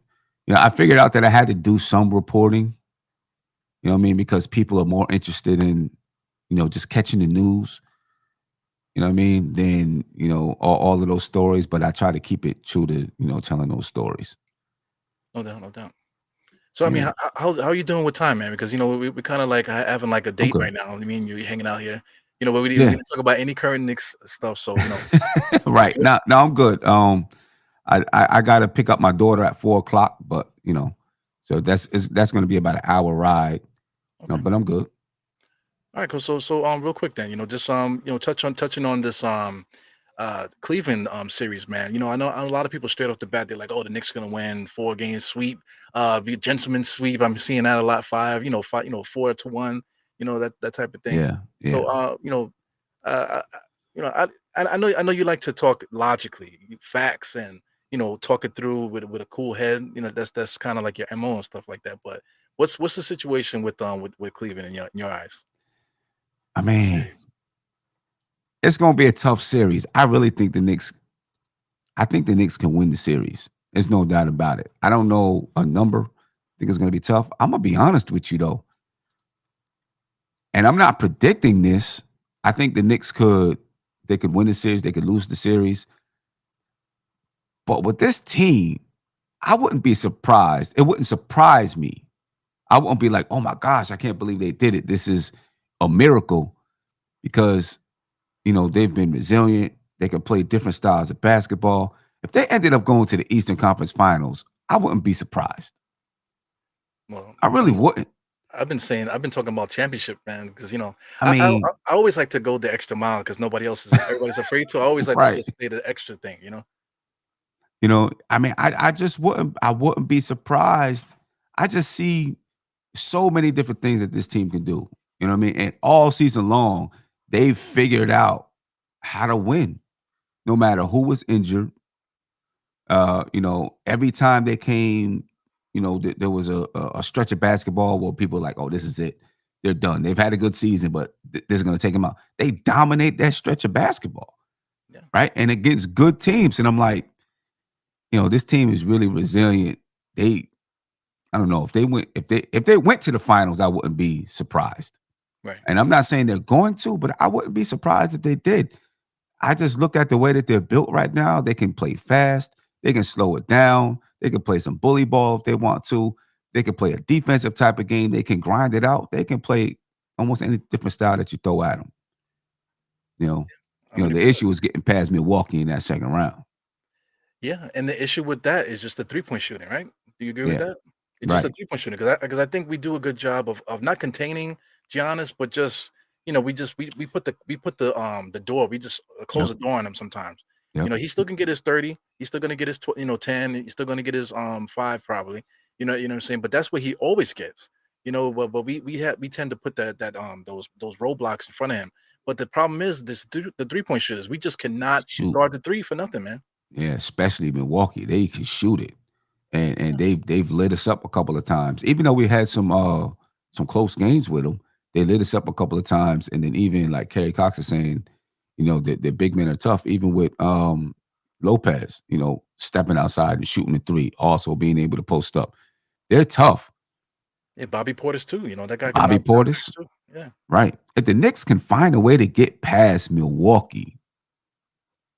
I figured out that I had to do some reporting. You know what I mean? Because people are more interested in, just catching the news. You know what I mean? Than all of those stories. But I try to keep it true to telling those stories. No doubt, no doubt. So I mean, Yeah, how are you doing with time, man? Because we kind of like having like a I'm date good. right now. I mean, you hanging out here, but we Yeah, didn't talk about any current Knicks stuff. So right. what- Now I'm good. I got to pick up my daughter at 4 o'clock, but so that's going to be about an hour ride. okay, But I'm good. all right, cool. So real quick then, just touching on this Cleveland series, man. I know a lot of people straight off the bat they're like, oh, the Knicks gonna win 4 game sweep, be a gentleman sweep. I'm seeing that a lot. Five, 4-1, that type of thing. Yeah, So yeah. uh, I know you like to talk logically, facts, and talk it through with a cool head. That's kind of like your MO and stuff like that. But what's the situation with Cleveland in your eyes? I The mean, series. it's going to be a tough series. I think the Knicks can win the series. There's no doubt about it. I don't know a number. I think it's going to be tough. I'm going to be honest with you though. And I'm not predicting this. I think the Knicks could win the series, they could lose the series. But with this team, I wouldn't be surprised. It wouldn't surprise me. I won't be like, "Oh my gosh, I can't believe they did it. This is a miracle," because they've been resilient. They can play different styles of basketball. If they ended up going to the Eastern Conference Finals, I wouldn't be surprised. Well, I really wouldn't. I've been talking about championship, man, because I mean, I always like to go the extra mile because everybody's afraid to. I always like to right. just say the extra thing. I mean, I just wouldn't be surprised. I just see so many different things that this team can do. You know what I mean? And all season long, they've figured out how to win, no matter who was injured. Every time they came, there was a stretch of basketball where people were like, "Oh, this is it. They're done. They've had a good season, but this is going to take them out." They dominate that stretch of basketball, Yeah. right? And against good teams. And I'm like, this team is really resilient. I don't know if they went to the finals, I wouldn't be surprised. Right. And I'm not saying they're going to, but I wouldn't be surprised if they did. I just look at the way that they're built right now. They can play fast. They can slow it down. They can play some bully ball if they want to. They can play a defensive type of game. They can grind it out. They can play almost any different style that you throw at them. You know, I'm in the agreement. issue is getting past Milwaukee in that second round. Yeah, and the issue with that is just the three-point shooting, right? Do you agree with Yeah, that? It's just a right. three-point shooting because I think we do a good job of not containing Giannis, but just we put the door, we just close Yep. the door on him sometimes. Yep. He still can get his 30, he's still gonna get his 10, he's still gonna get his 5 probably. What I'm saying? But that's what he always gets. But we tend to put those roadblocks in front of him. But the problem is the three-point shooters. We just cannot Shoot. guard the three for nothing, man. Yeah, especially Milwaukee. They can shoot it. And they've lit us up a couple of times. Even though we had some close games with them, they lit us up a couple of times. And then even like Kerry Cox is saying, the big men are tough, even with Lopez, stepping outside and shooting the three, also being able to post up. They're tough. Yeah, Bobby Portis too. That guy can Bobby knock down threes Portis, too. Yeah. right. If the Knicks can find a way to get past Milwaukee,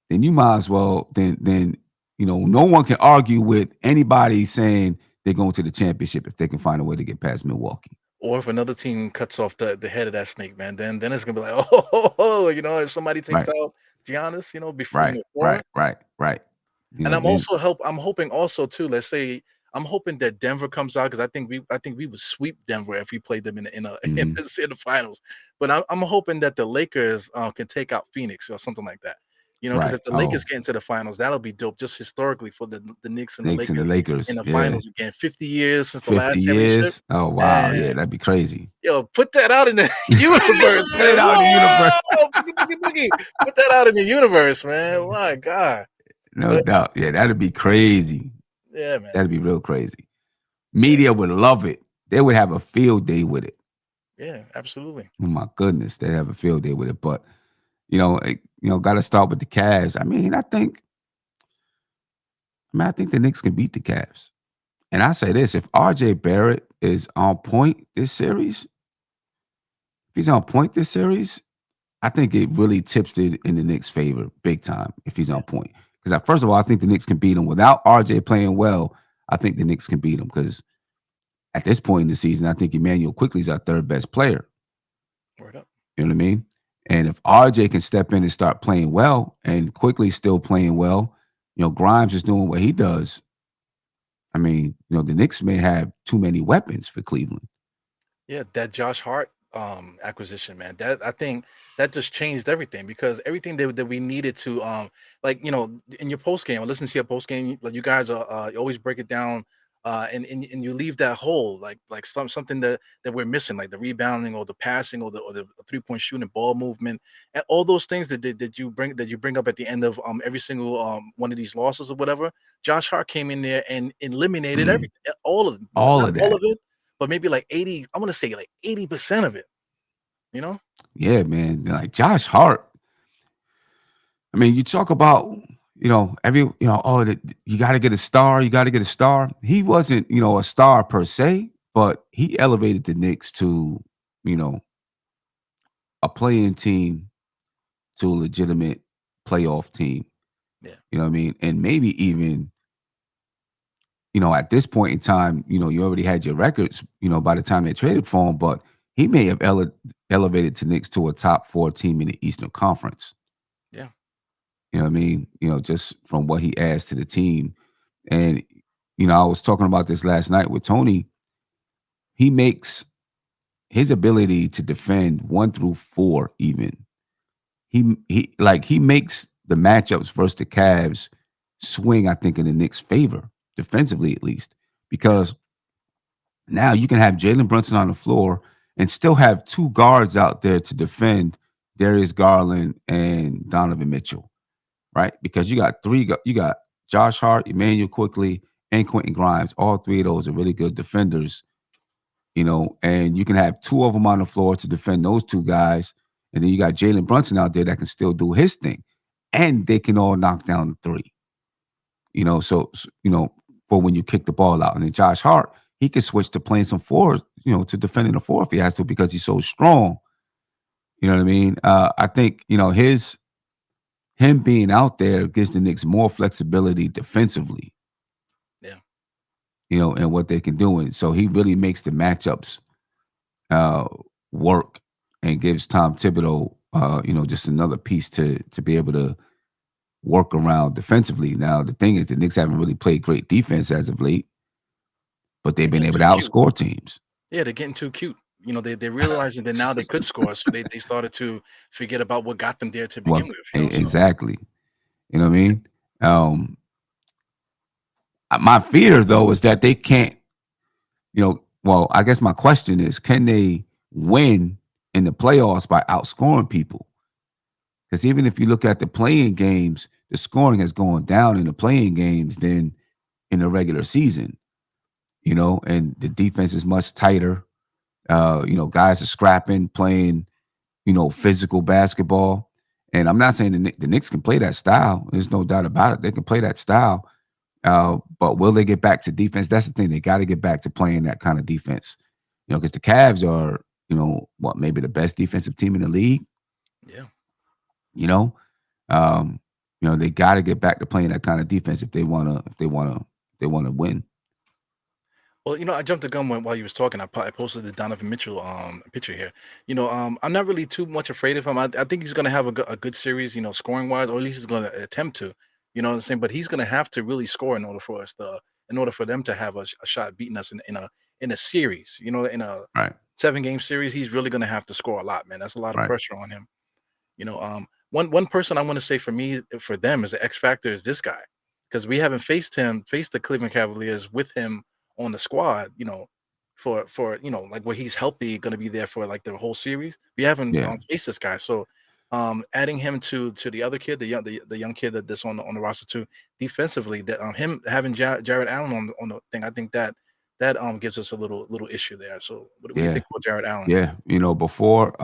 then you might as well then no one can argue with anybody saying they're going to the championship if they can find a way to get past Milwaukee. Or if another team cuts off the head of that snake, man, then it's gonna be like, oh, if somebody takes Right, out Giannis, before right, right, right, right. and Then I'm hoping also too. Let's say I'm hoping that Denver comes out because I think we would sweep Denver if we played them mhm, in the finals. But I'm hoping that the Lakers can take out Phoenix or something like that. Because right. if the Lakers Oh, get into the finals, that'll be dope. Just historically for the Knicks and the Knicks and the Lakers in Lakers. the Yeah. finals again. 50 years since the 50 last championship. years. Oh, wow. Yeah, Man, that'd be crazy. yo, put that out in the universe, Put it man. out in the universe. Whoa! Boogie, boogie, boogie. Put that out in the universe, man. My God. No But doubt. Yeah, that'd be crazy. yeah, man. That'd be real crazy. Yeah, Media would love it. They would have a field day with it. yeah, absolutely. Oh my goodness, they have a field day with it. But got to start with the Cavs. I think the Knicks can beat the Cavs. And I say this: if RJ Barrett is on point this series, if he's on point this series, I think it really tips it in the Knicks' favor big time if he's Yeah. on point. Because first of all, I think the Knicks can beat him without RJ playing well. I think the Knicks can beat him because at this point in the season, I think Emmanuel Quickly is our third best player. Word up. You know what I mean? And if RJ can step in and start playing well, and Quickly still playing well, Grimes is doing what he does. I mean, the Knicks may have too many weapons for Cleveland. Yeah, that Josh Hart acquisition, man. That I think that just changed everything because everything that we needed to in your post game, I listen to your post game, like you guys are you always break it down and you leave that hole like something that we're missing, like the rebounding or the passing or the three-point shooting, ball movement, and all those things that you bring up at the end of every single one of these losses or whatever. Josh Hart came in there and eliminated Mm, everything, all of them, all not of all that. of it, but maybe like 80, I want to say like 80% of it, you know? Yeah, man. Like Josh Hart. I mean, you talk about, you got to get a star. You got to get a star. He wasn't, a star per se, but he elevated the Knicks to, you know, a playing team to a legitimate playoff team. Yeah. You know what I mean? And maybe even, at this point in time, you already had your records, by the time they traded for him, but he may have elevated the Knicks to a top 4 team in the Eastern Conference. Yeah. You know what I mean? Just from what he adds to the team. And, I was talking about this last night with Tony. He makes his ability to defend 1 through 4 even. He makes the matchups versus the Cavs swing, I think, in the Knicks' favor, defensively at least. Yeah. Because now you can have Jalen Brunson on the floor and still have 2 guards out there to defend Darius Garland and Donovan Mitchell, right? Because you got Josh Hart, Emmanuel Quickly, and Quentin Grimes. All 3 of those are really good defenders, and you can have 2 of them on the floor to defend those 2 guys. And then you got Jalen Brunson out there that can still do his thing. And they can all knock down the 3. For when you kick the ball out. And then Josh Hart, he can switch to playing some 4, to defending the 4 if he has to because he's so strong. You know what I mean? I think, him being out there gives the Knicks more flexibility defensively, Yeah. and what they can do. And so he really makes the matchups work and gives Tom Thibodeau, just another piece to be able to work around defensively. Now, the thing is, the Knicks haven't really played great defense as of late, but they've They're been getting able to too cute. outscore teams. Yeah, they're getting too cute. They realizing that now they could score, so they started to forget about what got them there to begin Well, with. So exactly. You know what I mean? My fear, though, is that they can't, well, I guess my question is, can they win in the playoffs by outscoring people? Because even if you look at the playing games, the scoring has gone down in the playing games than in the regular season, and the defense is much tighter. Guys are scrapping, playing, physical basketball. And I'm not saying the Knicks can play that style. There's no doubt about it. They can play that style. But will they get back to defense? That's the thing. They got to get back to playing that kind of defense. Because the Cavs are, maybe the best defensive team in the league. yeah. You know, um, they got to get back to playing that kind of defense if they wanna win. Well, I jumped the gun while you was talking. I posted the Donovan Mitchell picture here. I'm not really too much afraid of him. I think he's gonna have a good series, scoring wise, or at least he's gonna attempt to. You know what I'm saying? But he's gonna have to really score in order for them to have a shot beating us in a series. In a Right, 7-game series, he's really gonna have to score a lot, man. That's a lot of right, pressure on him. One person I want to say for them as an X factor is this guy, because we haven't faced the Cleveland Cavaliers with him on the squad. For like where he's healthy, going to be there for like the whole series. We haven't yeah, faced this guy, so adding him to the other kid, the young kid that's on the roster too, defensively, that him having Jared Allen on the thing, I think that gives us a little issue there. So what do you yeah, think about Jared Allen? yeah. Before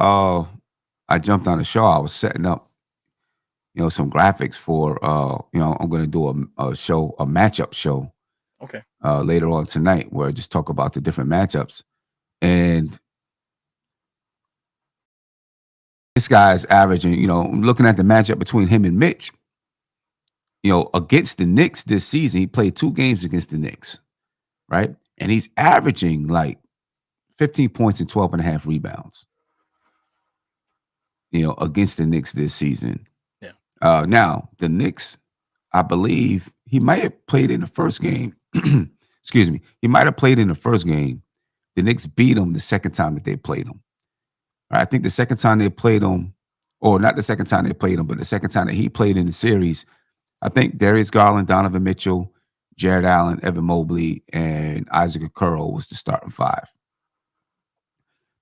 I jumped on the show, I was setting up, some graphics for I'm going to do a show, a matchup show Okay. later on tonight, where I just talk about the different matchups. And this guy's averaging, looking at the matchup between him and Mitch, against the Knicks this season, he played 2 games against the Knicks, right? And he's averaging like 15 points and 12 and a half rebounds, against the Knicks this season. Yeah. Now, the Knicks, I believe he might have played in the first game. Excuse me. He might have played in the first game. The Knicks beat him the second time that they played him. I think the second time they played him, or not the second time they played him, but the second time that he played in the series, I think Darius Garland, Donovan Mitchell, Jared Allen, Evan Mobley, and Isaac Okoro was the starting 5.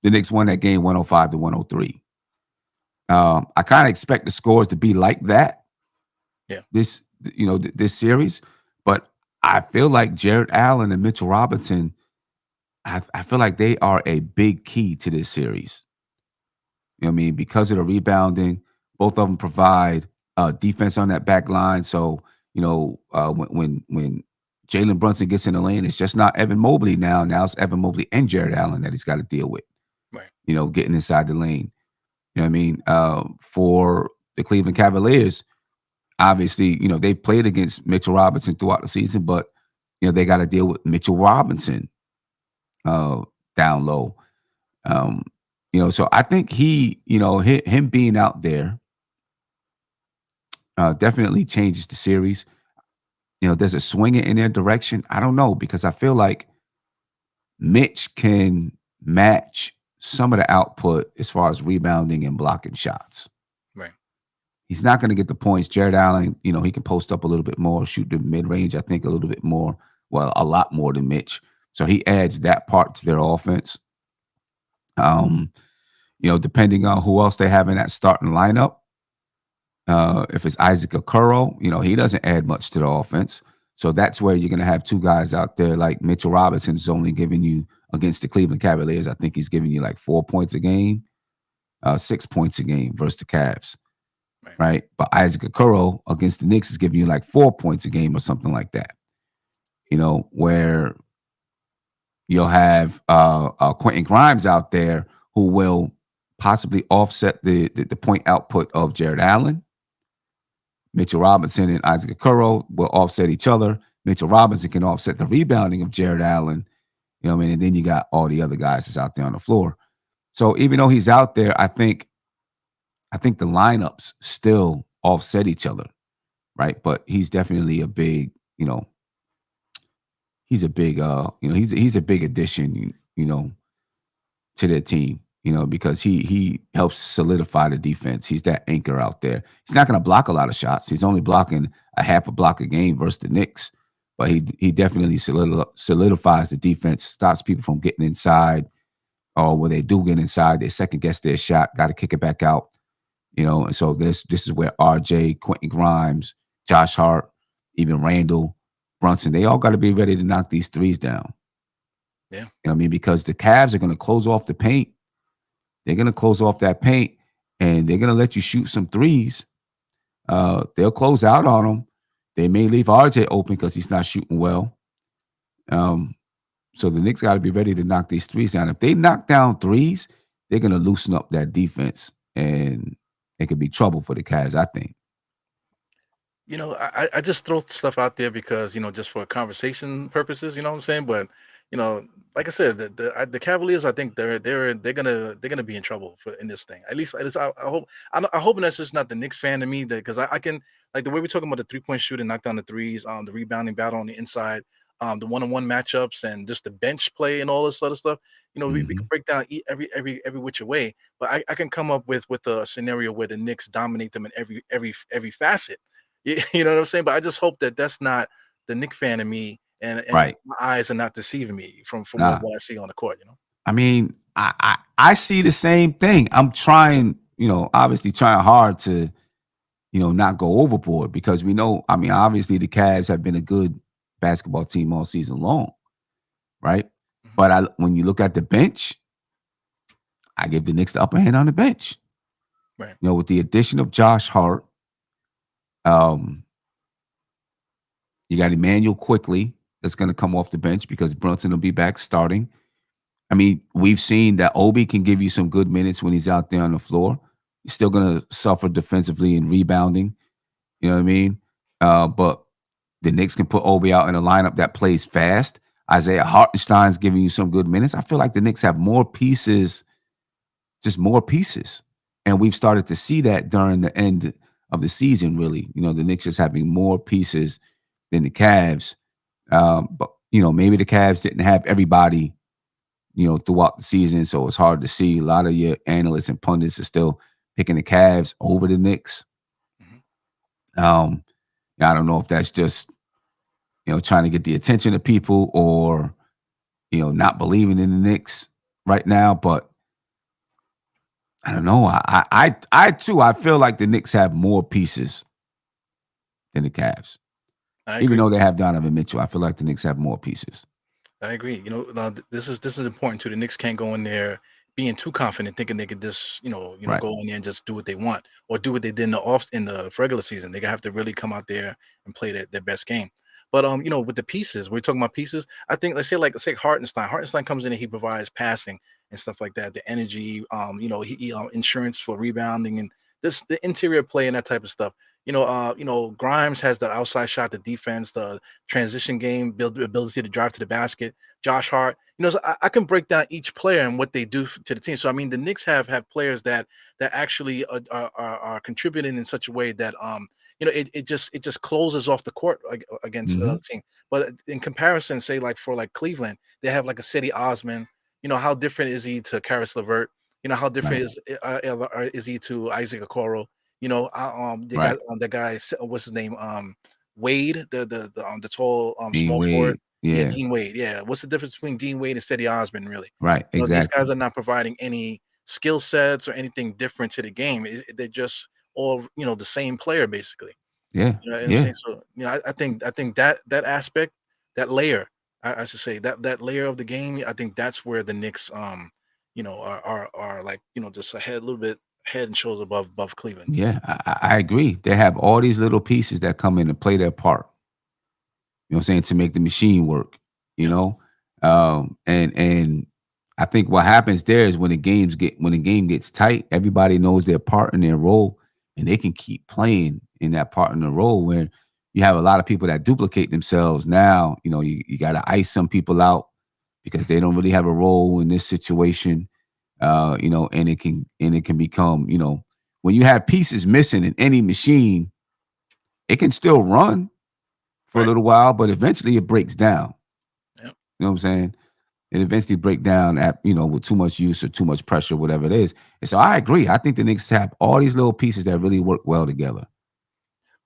The Knicks won that game 105-103. I kind of expect the scores to be like that. Yeah. This series, but I feel like Jared Allen and Mitchell Robinson, I feel like they are a big key to this series. You know what I mean? Because of the rebounding, both of them provide defense on that back line. So, when Jalen Brunson gets in the lane, it's just not Evan Mobley now. Now it's Evan Mobley and Jared Allen that he's got to deal with. Right. Getting inside the lane. You know what I mean? For the Cleveland Cavaliers, obviously, they played against Mitchell Robinson throughout the season, but they got to deal with Mitchell Robinson down low. So I think him being out there, definitely changes the series. Does it swing it in their direction? I don't know because I feel like Mitch can match some of the output as far as rebounding and blocking shots. Right. He's not going to get the points. Jared Allen, he can post up a little bit more, shoot the mid range, I think a little bit more. Well, a lot more than Mitch. So he adds that part to their offense. Um, depending on who else they have in that starting lineup, if it's Isaac Okoro, he doesn't add much to the offense. So that's where you're going to have two guys out there like Mitchell Robinson is only giving you against the Cleveland Cavaliers. I think he's giving you like 4 points a game, 6 points a game versus the Cavs, Right. right? But Isaac Okoro against the Knicks is giving you like 4 points a game or something like that. Where you'll have Quentin Grimes out there who will possibly offset the point output of Jared Allen. Mitchell Robinson and Isaac Okoro will offset each other. Mitchell Robinson can offset the rebounding of Jared Allen. And then you got all the other guys that's out there on the floor. So even though he's out there, I think the lineups still offset each other, right? But he's definitely a big, he's a big he's a big addition, to their team, because he helps solidify the defense. He's that anchor out there. He's not going to block a lot of shots. He's only blocking a half a block a game versus the Knicks, but he definitely solidifies the defense, stops people from getting inside, or when they do get inside, they second guess their shot, got to kick it back out, And so this is where RJ, Quentin Grimes, Josh Hart, even Randall Brunson, they all got to be ready to knock these threes down. Yeah. You know what I mean? Because the Cavs are going to close off the paint. They're going to close off that paint, and they're going to let you shoot some threes. They'll close out on them. They may leave RJ open because he's not shooting well. So the Knicks got to be ready to knock these threes down. If they knock down threes, they're going to loosen up that defense, and it could be trouble for the Cavs, I think. I just throw stuff out there because, just for conversation purposes, you know what I'm saying? But, like I said, the Cavaliers, I think they're gonna be in trouble in this thing. At least I hope. I'm hoping that's just not the Knicks fan to me, because I can, like, the way we're talking about the 3-point shooting, knock down the threes, the rebounding battle on the inside, the one-on-one matchups, and just the bench play and all this other stuff. We can break down every which way, but I can come up with a scenario where the Knicks dominate them in every facet. You know what I'm saying? But I just hope that that's not the Knick fan in me, and Right. my eyes are not deceiving me from Nah. what I see on the court. I mean, I see the same thing. I'm trying, obviously trying hard to, not go overboard, because we know, I mean, obviously the Cavs have been a good basketball team all season long, right? Mhm. But when you look at the bench, I give the Knicks the upper hand on the bench. Right. With the addition of Josh Hart, you got Emmanuel Quickly that's going to come off the bench because Brunson will be back starting. I mean, we've seen that Obi can give you some good minutes when he's out there on the floor. He's still going to suffer defensively and rebounding. You know what I mean? But the Knicks can put Obi out in a lineup that plays fast. Isaiah Hartenstein's giving you some good minutes. I feel like the Knicks have more pieces, just more pieces. And we've started to see that during the end of the season, really. The Knicks just having more pieces than the Cavs. But, maybe the Cavs didn't have everybody, throughout the season, so it's hard to see. A lot of your analysts and pundits are still picking the Cavs over the Knicks. Mhm. I don't know if that's just, trying to get the attention of people, or, not believing in the Knicks right now. But I don't know. I too, I feel like the Knicks have more pieces than the Cavs. I Even agree. though they have Donovan Mitchell, I feel like the Knicks have more pieces. I agree. Now, this is important too. The Knicks can't go in there being too confident, thinking they could just, Right. go in there and just do what they want, or do what they did in the regular season. They have to really come out there and play their best game. But with the pieces, we're talking about pieces. I think let's say Hartenstein. Hartenstein comes in and he provides passing and stuff like that. The energy, he insurance for rebounding and just the interior play and that type of stuff. Grimes has the outside shot, the defense, the transition game, build ability to drive to the basket. Josh Hart, so I can break down each player and what they do to the team. So I mean, the Knicks have players that actually are contributing in such a way that it just closes off the court against Hmm. another team. But in comparison, say like for like Cleveland, they have like a Cedi Osman. How different is he to Karis LeVert? How different Right. is he to Isaac Okoro? They got Right. the guy, what's his name? Wade, the tall Dean small forward. Wade. Yeah, Yeah. Dean Wade. Yeah, what's the difference between Dean Wade and Cedi Osman? Really, Right. these guys Exactly. are not providing any skill sets or anything different to the game. They're just all the same player basically. Yeah. You know what I'm Yeah. saying? So, I think that aspect, that layer, I should say that layer of the game, I think that's where the Knicks, are like, just a little bit head and shoulders above Cleveland. Yeah. I agree. They have all these little pieces that come in and play their part. You know what I'm saying, to make the machine work, you Yeah, know? And I think what happens there is when the game gets tight, everybody knows their part and their role, and they can keep playing in that part in the role where you have a lot of people that duplicate themselves. Now, you gotta ice some people out because they don't really have a role in this situation. And it can become, when you have pieces missing in any machine, it can still run for a right. little while, but eventually it breaks down. Yeah. You know what I'm saying? It eventually break down with too much use or too much pressure, whatever it is. And so I agree. I think the Knicks have all these little pieces that really work well together.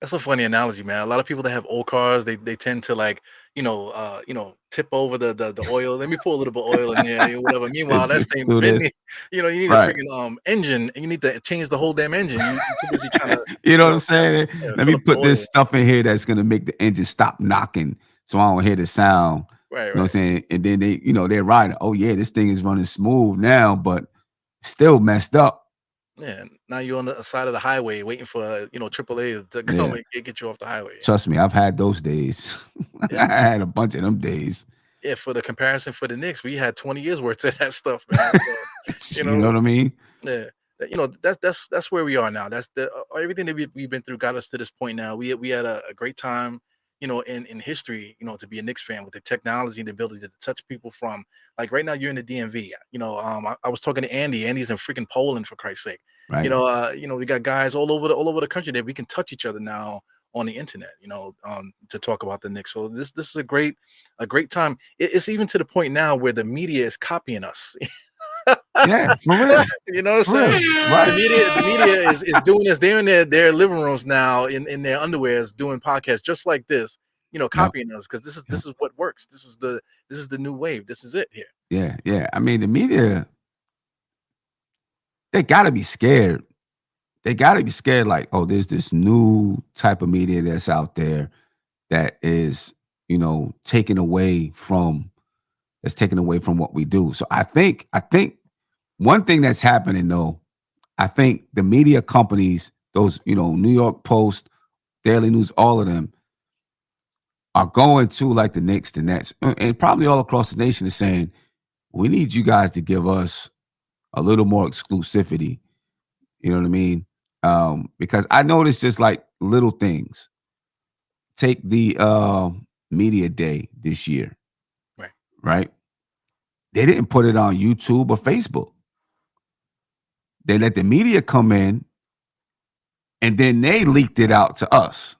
That's a funny analogy, man. A lot of people that have old cars, they tend to like, tip over the oil. Let me pour a little bit of oil in there, whatever. Meanwhile, that Just thing do been, this. you need a Right. freaking engine, and you need to change the whole damn engine. You're too busy trying to, You know you what know, I'm saying? Let fill me up the put this oil. stuff in here that's gonna make the engine stop knocking so I don't hear the sound. Right, You know what I'm right. saying? And then they're riding. Oh yeah, this thing is running smooth now, but still messed up. Yeah. Now you're on the side of the highway waiting for AAA to come Yeah. and get you off the highway. Trust me, I've had those days. Yeah. I had a bunch of them days. Yeah. For the comparison for the Knicks, we had 20 years worth of that stuff, man. So you You know know, what I mean? Yeah, that's where we are now. That's everything that we've been through got us to this point now. We had a great time, in history, to be a Knicks fan with the technology and the ability to touch people from like right now you're in the DMV. I was talking to Andy. Andy's in freaking Poland for Christ's sake. Right. We got guys all over the country that we can touch each other now on the internet. To talk about the Knicks. So this is a great time. It's even to the point now where the media is copying us. Yeah, for real. You know what For I'm real. saying? The Right. media, the media is doing this. They're in their living rooms now in their underwears doing podcasts just like this, Yep. copying us because this is Yep. this is what works. This is the new wave. This is it here. Yeah. Yeah. I mean, the media, they gotta be scared. They gotta be scared, like, oh, there's this new type of media that's out there that is, taken away from what we do. So I think one thing that's happening though, I think the media companies, those, New York Post, Daily News, all of them are going to like the Knicks, the Nets, and probably all across the nation is saying, we need you guys to give us a little more exclusivity. You know what I mean? Because I noticed just like little things. Take the media day this year, Right. right? They didn't put it on YouTube or Facebook. They let the media come in and then they leaked it out to us,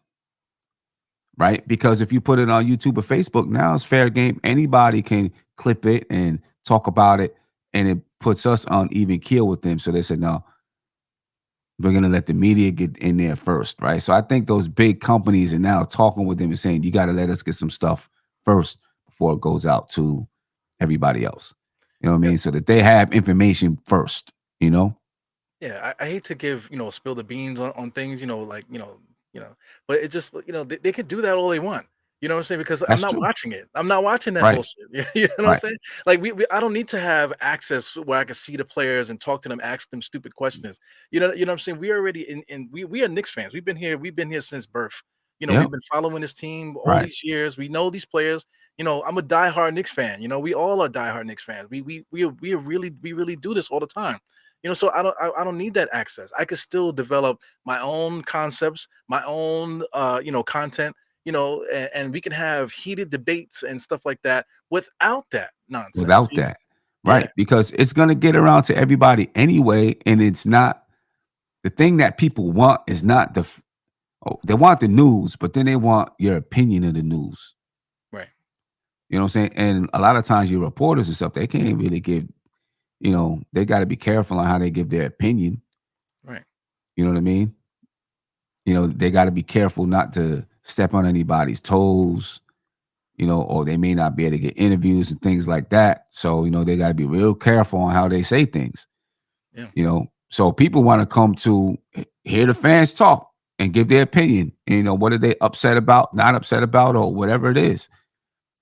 right? Because if you put it on YouTube or Facebook, now it's fair game. Anybody can clip it and talk about it, and it puts us on even keel with them. So they said, no, we're going to let the media get in there first, right? So I think those big companies are now talking with them and saying, you got to let us get some stuff first before it goes out to everybody else. You know what I Yeah. mean? So that they have information first, you know? Yeah, I hate to spill the beans on things, but it just, they could do that all they want. You know what I'm saying? Because I'm That's not true. watching it. I'm not watching that Right. bullshit. You know what I'm Right. saying? Like I don't need to have access where I can see the players and talk to them, ask them stupid questions. You know what I'm saying? We already we are Knicks fans. We've been here since birth. We've Yep. been following this team all Right. these years. We know these players. I'm a diehard Knicks fan. We all are diehard Knicks fans. We really do this all the time. So I don't need that access. I could still develop my own concepts, my own content, and we can have heated debates and stuff like that without that nonsense. Without that. Yeah, Right. Because it's going to get around to everybody anyway. And it's not the thing that people want is not Oh, they want the news, but then they want your opinion of the news. Right. You know what I'm saying? And a lot of times your reporters and stuff, they can't really give, they got to be careful on how they give their opinion. Right. You know what I mean? They got to be careful not to step on anybody's toes, or they may not be able to get interviews and things like that. So, they got to be real careful on how they say things, Yeah. So people want to come to hear the fans talk and give their opinion. What are they upset about, not upset about, or whatever it is,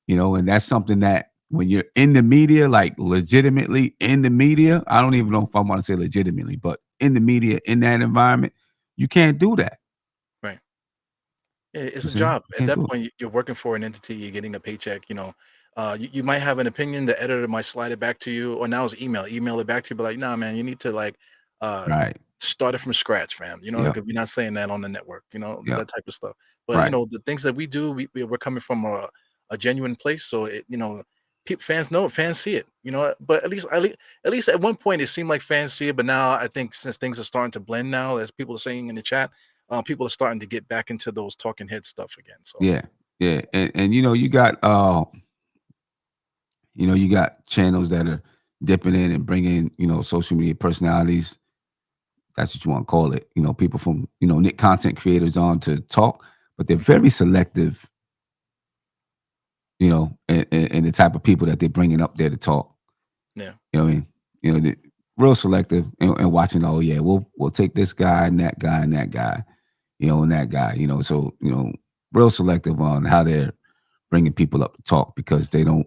and that's something that when you're in the media, like legitimately in the media, I don't even know if I want to say legitimately, but in the media, in that environment, you can't do that. Right. Yeah, it's You a see? You job. At can't that do it. point, you're working for an entity. You're getting a paycheck. You might have an opinion. The editor might slide it back to you, or now it's email it back to you. But like, nah, man, you need to like uh, Right. start it from scratch, fam. Yep. Because we're not saying that on the network. Yep. That type of stuff. But Right. the things that we do, we're coming from a genuine place. So people, fans know it, fans see it. But at least at one point it seemed like fans see it. But now I think since things are starting to blend now, as people are saying in the chat, people are starting to get back into those talking head stuff again. So Yeah. Yeah. And you got channels that are dipping in and bringing, social media personalities. That's what you want to call it. People from, Nick content creators on to talk, but they're very selective, and the type of people that they're bringing up there to talk. yeah, You know what I mean? They real selective and watching. Oh yeah, we'll take this guy and that guy and that guy, and that guy. So real selective on how they're bringing people up to talk because they don't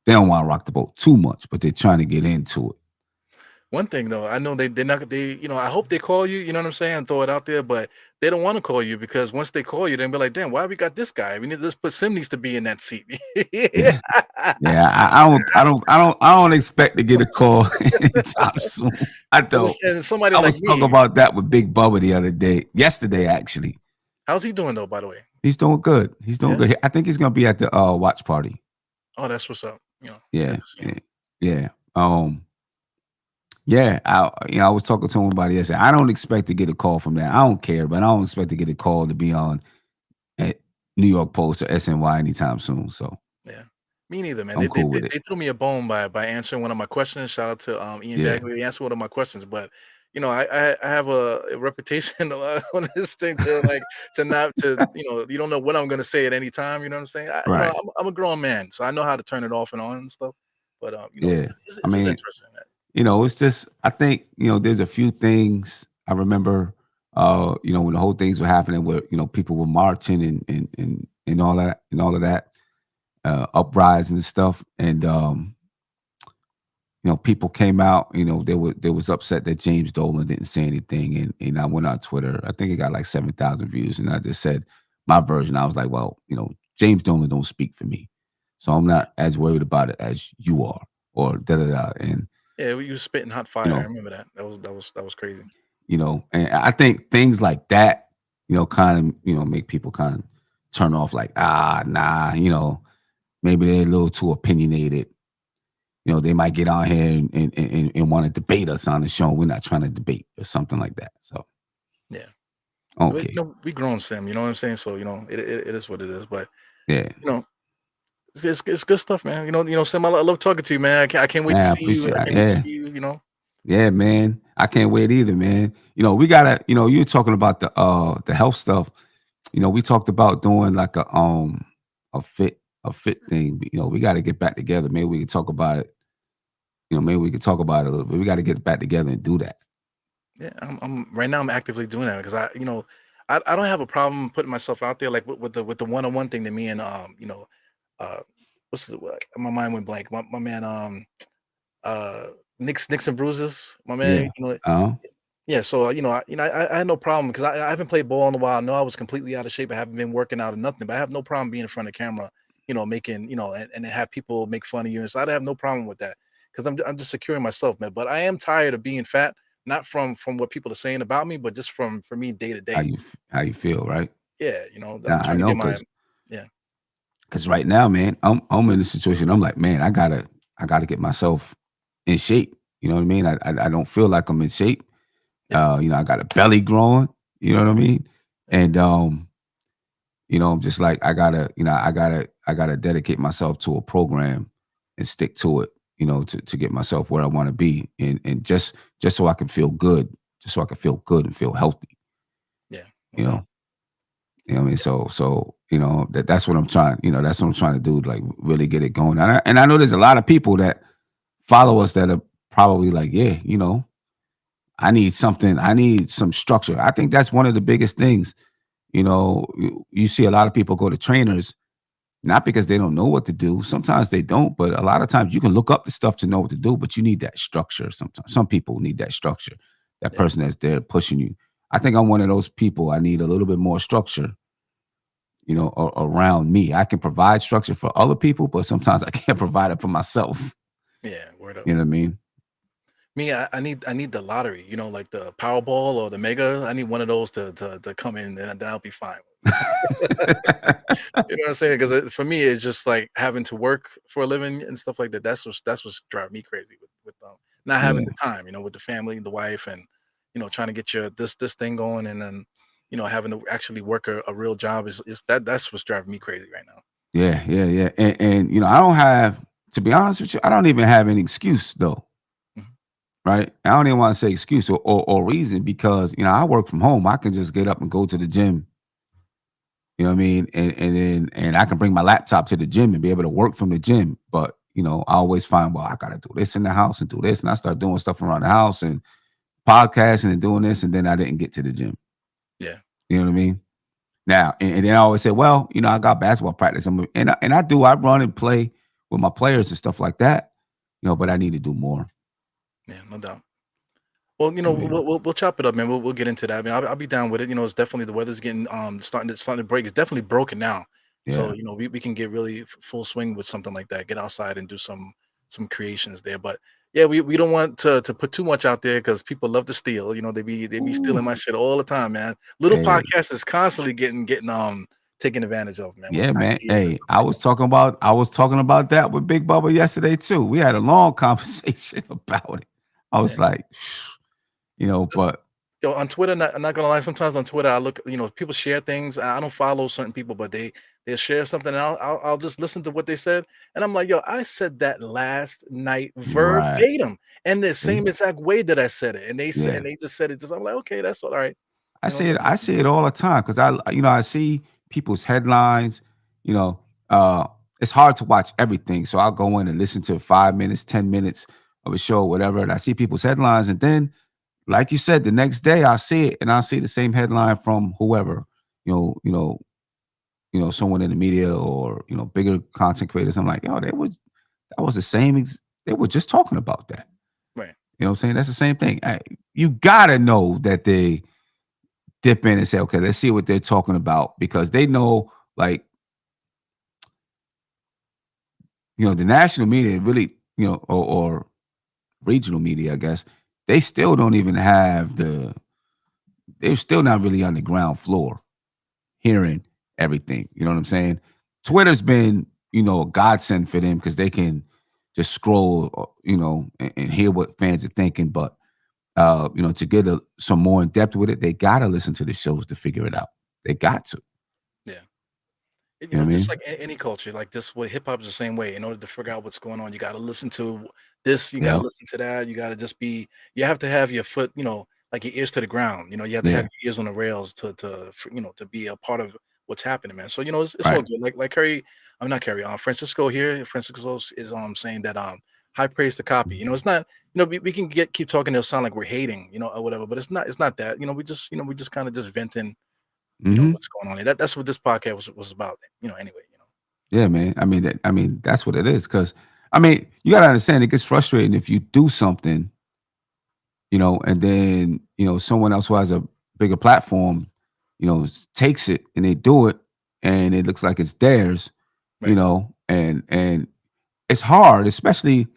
want to rock the boat too much, but they're trying to get into it. one thing though, I know they're not they I hope they call you. You know what I'm saying? Throw it out there, but they don't want to call you because once they call you, they'll be like, "Damn, why we got this guy? We need this. Put Sim needs to be in that seat." Yeah, yeah. I don't expect to get a call anytime soon. I don't. And somebody I like was talking me, about that with Big Bubba the other day, yesterday actually. how's he doing though? By the way, He's doing good. He's doing yeah. good. I think he's gonna be at the watch party. Oh, that's what's up. Good Yeah, to see yeah, him. yeah. Yeah. I was talking to somebody yesterday. I don't expect to get a call from that. I don't care, but I don't expect to get a call to be on at New York Post or SNY anytime soon. So Yeah. Me neither, man. I'm They they cool they with it. they threw me a bone by answering one of my questions. Shout out to Ian Yeah. Bagley. He answered one of my questions, but I have a reputation on this thing to like to not to you don't know what I'm gonna say at any time. You know what I'm saying? Right. I'm a grown man, so I know how to turn it off and on and stuff. But Yeah. I it's just mean, interesting, man. it's just I think, there's a few things I remember when the whole things were happening where, people were marching and all of that, uprising and stuff. And people came out, they was upset that James Dolan didn't say anything. And I went on Twitter. I think it got like 7,000 views. And I just said my version. I was like, well, James Dolan don't speak for me. So I'm not as worried about it as you are, or da da da. And Yeah, you was spitting hot you fire. I know, remember that. That was crazy. and I think things like that, kind of, make people kind of turn off like, nah, maybe they're a little too opinionated. They might get on here and want to debate us on the show. We're not trying to debate or something like that. So, Yeah. But, okay. we grown Sam, you know what I'm saying? So, it is what it is. But Yeah. you know, it's good stuff, man. Sam, I love talking to you, man. I can't wait to Man, I see you. appreciate I it. can't wait to Yeah. see you. Yeah, man. I can't wait either, man. We gotta, you're talking about the health stuff. We talked about doing like a fit thing. We gotta get back together. Maybe we can talk about it. Maybe we can talk about it a little bit. We gotta get back together and do that. Yeah, I'm right now I'm actively doing that because I don't have a problem putting myself out there like with the one-on-one thing that me and uh my mind went blank. My man uh Knicks and Bruises, my man, Yeah. Uh-huh. yeah, so I had no problem because I haven't played ball in a while. I know I was completely out of shape. I haven't been working out or nothing, but I have no problem being in front of camera, making, and have people make fun of you. And so I have no problem with that because I'm just securing myself, man. But I am tired of being fat, not from what people are saying about me, but just for me day to day. How you feel, right? Yeah, I'm Nah, I trying to know, get my cause yeah, cause right now, man, I'm in a situation. I'm like, man, I gotta get myself in shape. You know what I mean? I don't feel like I'm in shape. yeah, I got a belly growing. You know what I mean? And I'm just like I gotta dedicate myself to a program and stick to it, to get myself where I want to be, and just so I can feel good, just so I can feel good and feel healthy, Yeah, no you doubt. know. You know what I mean? So that's what I'm trying, that's what I'm trying to do, like really get it going. And I know there's a lot of people that follow us that are probably like, yeah, I need something, I need some structure. I think that's one of the biggest things. You see a lot of people go to trainers, not because they don't know what to do. Sometimes they don't, but a lot of times you can look up the stuff to know what to do, but you need that structure sometimes. Some people need that structure, that Yeah. person that's there pushing you. I think I'm one of those people. I need a little bit more structure, around me. I can provide structure for other people, but sometimes I can't provide it for myself. Yeah, word up. You know what I mean? Me, I need the lottery, like the Powerball or the Mega. I need one of those to come in, and then I'll be fine. You know what I'm saying? Because for me, it's just like having to work for a living and stuff like that. That's what's driving me crazy with not having Yeah. the time, with the family, the wife, and trying to get your this thing going, and then having to actually work a real job is that's what's driving me crazy right now. Yeah, yeah, yeah. And I don't have, to be honest with you, I don't even have any excuse though. Mhm. Right? I don't even want to say excuse or reason because I work from home. I can just get up and go to the gym. You know what I mean? And I can bring my laptop to the gym and be able to work from the gym. But I always find, well, I gotta do this in the house and do this. And I start doing stuff around the house and podcasting and doing this, and then I didn't get to the gym. Yeah, You know what I mean? Now, and then I always say, well, I got basketball practice. I run and play with my players and stuff like that, but I need to do more. yeah, no doubt. Well, I mean, we'll chop it up, man. We'll get into that. I mean, I'll be down with it. It's definitely the weather's getting starting to break. It's definitely broken now. So yeah. we can get really full swing with something like that. Get outside and do some creations there. But yeah, we don't want to put too much out there because people love to steal. They be Ooh, stealing my shit all the time, man. Little hey, podcast is constantly getting taken advantage of, man, with yeah, man. ideas and Hey, stuff like that. I was talking about that with Big Bubba yesterday too. We had a long conversation about it. I Yeah. was like, but Yo, on Twitter, I'm not gonna lie. Sometimes on Twitter, I look, people share things. I don't follow certain people, but they share something, and I'll just listen to what they said, and I'm like, yo, I said that last night right, verbatim, and the see, same exact way that I said it, and yeah. they just said it. Just I'm like, okay, that's all right. I see Let it. me I see it all the time because I see people's headlines. You know, uh, it's hard to watch everything, so I'll go in and listen to 5 minutes, 10 minutes of a show, whatever, and I see people's headlines, and then, like you said, the next day I see it, and I see the same headline from whoever, you know, you know, someone in the media or bigger content creators. I'm like, oh, that was the same. They were just talking about that. right, You know what I'm saying? That's the same thing. You gotta know that they dip in and say, okay, let's see what they're talking about because they know, like, the national media really, or regional media, I guess, they still don't even have they're still not really on the ground floor hearing everything. You know what I'm saying? Twitter's been, a godsend for them because they can just scroll, and hear what fans are thinking. But, to get some more in depth with it, they got to listen to the shows to figure it out. They got to. yeah. You know what I Just mean? like any culture, like this, what hip hop is the same way. In order to figure out what's going on, you got to listen to this, you got to Yeah. listen to that. You got to just you have to have your foot, like your ears to the ground. You have to have Yeah. your ears on the rails to be a part of what's happening, man. So it's all Right. good. Like Curry, I'm not Curry. Francisco here. Francisco is saying that high praise the copy. It's not. We can keep talking. It'll sound like we're hating, or whatever. But it's not. It's not that. We just kind of just venting Hmm. what's going on here. That's what this podcast was about, anyway, Yeah, man. I mean, that's what it is. Because you gotta understand, it gets frustrating if you do something, and then someone else who has a bigger platform, takes it and they do it, and it looks like it's theirs, Right, and it's hard, especially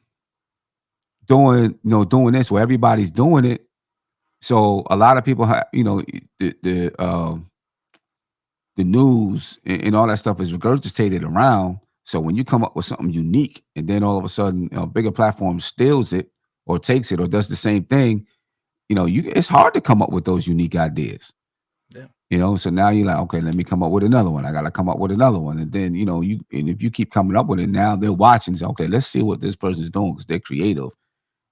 doing this where everybody's doing it. So a lot of people have, the news and all that stuff is regurgitated around. So when you come up with something unique, and then all of a sudden, a bigger platform steals it or takes it or does the same thing, it's hard to come up with those unique ideas. Yeah. You know, so now you're like, okay, let me come up with another one. I gotta come up with another one. And then, and if you keep coming up with it, now they're watching, say, okay, let's see what this person's doing because they're creative.